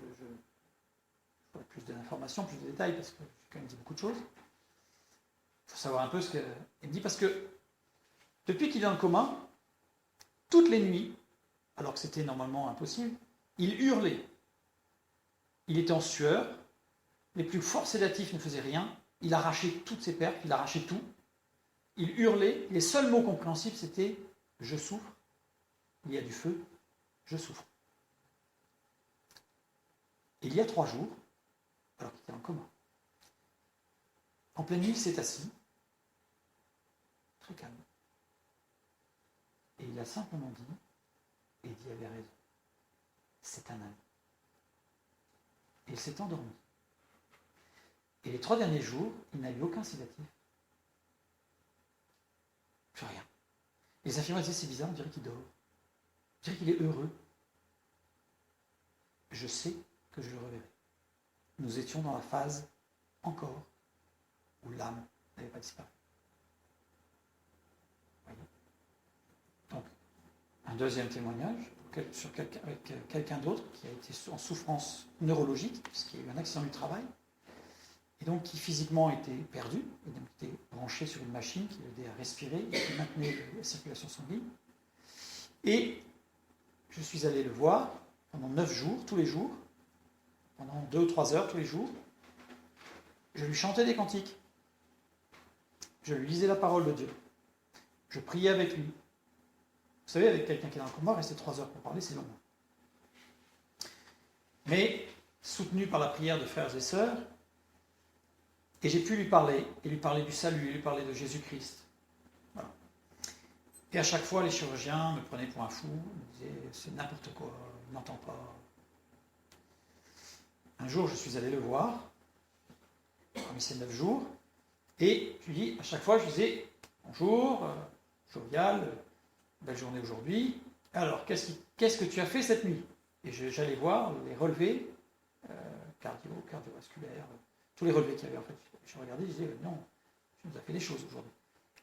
ferai plus d'informations, plus de détails, parce que j'ai quand même dit beaucoup de choses. Il faut savoir un peu ce qu'elle me dit, parce que depuis qu'il est dans le coma, toutes les nuits, alors que c'était normalement impossible, il hurlait. Il était en sueur, les plus forts sédatifs ne faisaient rien, il arrachait toutes ses pertes, il arrachait tout. Il hurlait. Les seuls mots compréhensibles, c'était « je souffre », il y a du feu, je souffre. Et il y a 3 jours, alors qu'il était en coma, en pleine nuit, il s'est assis, très calme. Et il a simplement dit, et Eddie avait raison, c'est un ami. Et il s'est endormi. Et les 3 derniers jours, il n'a eu aucun sédatif. Plus rien. Les infirmières disaient, c'est bizarre, on dirait qu'il dort. On dirait qu'il est heureux. Je sais que je le reverrai. Nous étions dans la phase encore où l'âme n'avait pas disparu. Voyez. Donc, un deuxième témoignage sur avec quelqu'un d'autre qui a été en souffrance neurologique, puisqu'il y a eu un accident du travail, et donc qui physiquement était perdu, et donc était branché sur une machine qui l'aidait à respirer et qui maintenait la circulation sanguine. Et je suis allé le voir pendant 9 jours, tous les jours, pendant 2 ou 3 heures tous les jours. Je lui chantais des cantiques. Je lui lisais la parole de Dieu. Je priais avec lui. Vous savez, avec quelqu'un qui est dans le coma, rester 3 heures pour parler, c'est long. Mais, soutenu par la prière de frères et sœurs, et j'ai pu lui parler, et lui parler du salut, et lui parler de Jésus-Christ. Voilà. Et à chaque fois, les chirurgiens me prenaient pour un fou, me disaient, c'est n'importe quoi, il n'entend pas. Un jour, je suis allé le voir, parmi ces 9 jours, et je lui dis, à chaque fois, je lui disais, bonjour, jovial, belle journée aujourd'hui, alors, qu'est-ce que tu as fait cette nuit? Et j'allais voir les relevés cardiovasculaires, tous les relevés qu'il y avait en fait. Je regardais, je disais, non, tu nous as fait des choses aujourd'hui.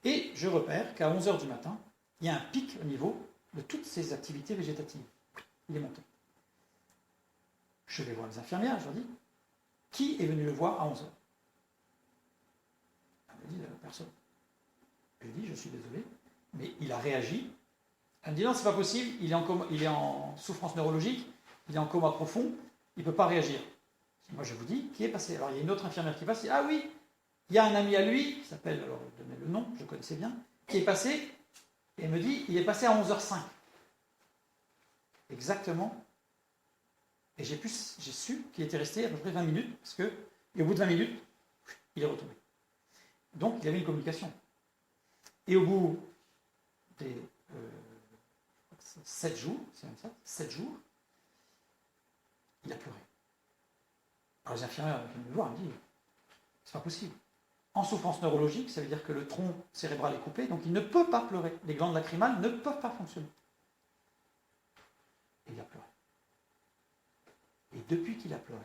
Et je repère qu'à 11h du matin, il y a un pic au niveau de toutes ces activités végétatives. Il est monté. Je vais voir les infirmières, je leur dis, qui est venu le voir à 11h? Elle me dit, personne. Je lui dis, je suis désolé, mais il a réagi. Elle me dit, non, c'est pas possible, il est en souffrance neurologique, il est en coma profond, il ne peut pas réagir. Moi, je vous dis, qui est passé? Alors, il y a une autre infirmière qui passe, et, ah oui, il y a un ami à lui, qui s'appelle, alors, donnez le nom, je connaissais bien, qui est passé, et me dit, il est passé à 11h05. Exactement. Et j'ai su qu'il était resté à peu près 20 minutes, parce que, et au bout de 20 minutes, il est retombé. Donc, il y avait une communication. Et au bout des 7 jours, c'est même ça, 7 jours, il a pleuré. Alors les infirmières viennent me voir et me disent, c'est pas possible. En souffrance neurologique, ça veut dire que le tronc cérébral est coupé, donc il ne peut pas pleurer. Les glandes lacrymales ne peuvent pas fonctionner. Et il a pleuré. Et depuis qu'il a pleuré,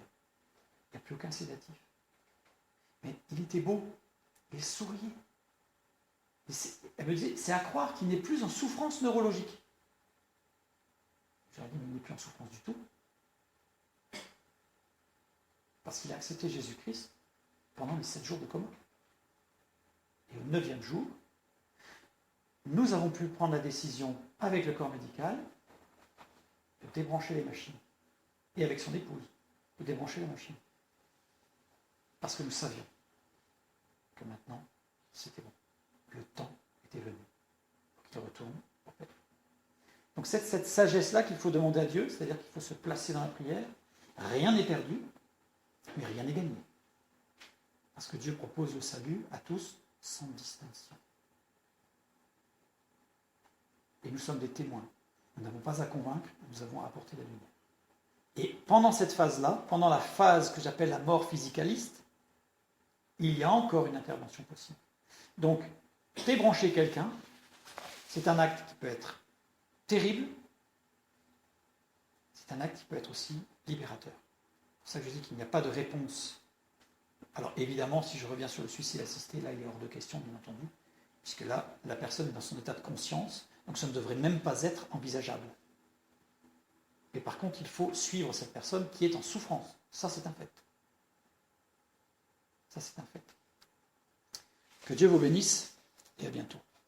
il n'y a plus aucun sédatif. Mais il était beau, il souriait. Elle me disait, c'est à croire qu'il n'est plus en souffrance neurologique. Je leur ai dit, mais il n'est plus en souffrance du tout. Parce qu'il a accepté Jésus-Christ pendant les 7 jours de coma. Et au 9e jour, nous avons pu prendre la décision avec le corps médical de débrancher les machines. Et avec son épouse, de débrancher la machine. Parce que nous savions que maintenant, c'était bon. Le temps était venu pour qu'il retourne au Père. Donc c'est cette sagesse-là qu'il faut demander à Dieu, c'est-à-dire qu'il faut se placer dans la prière. Rien n'est perdu, mais rien n'est gagné. Parce que Dieu propose le salut à tous, sans distinction. Et nous sommes des témoins. Nous n'avons pas à convaincre, nous avons à apporter la lumière. Et pendant cette phase-là, pendant la phase que j'appelle la mort physicaliste, il y a encore une intervention possible. Donc, débrancher quelqu'un, c'est un acte qui peut être terrible, c'est un acte qui peut être aussi libérateur. C'est pour ça que je dis qu'il n'y a pas de réponse. Alors évidemment, si je reviens sur le suicide assisté, là il est hors de question, bien entendu, puisque là, la personne est dans son état de conscience, donc ça ne devrait même pas être envisageable. Mais par contre, il faut suivre cette personne qui est en souffrance. Ça, c'est un fait. Ça, c'est un fait. Que Dieu vous bénisse et à bientôt.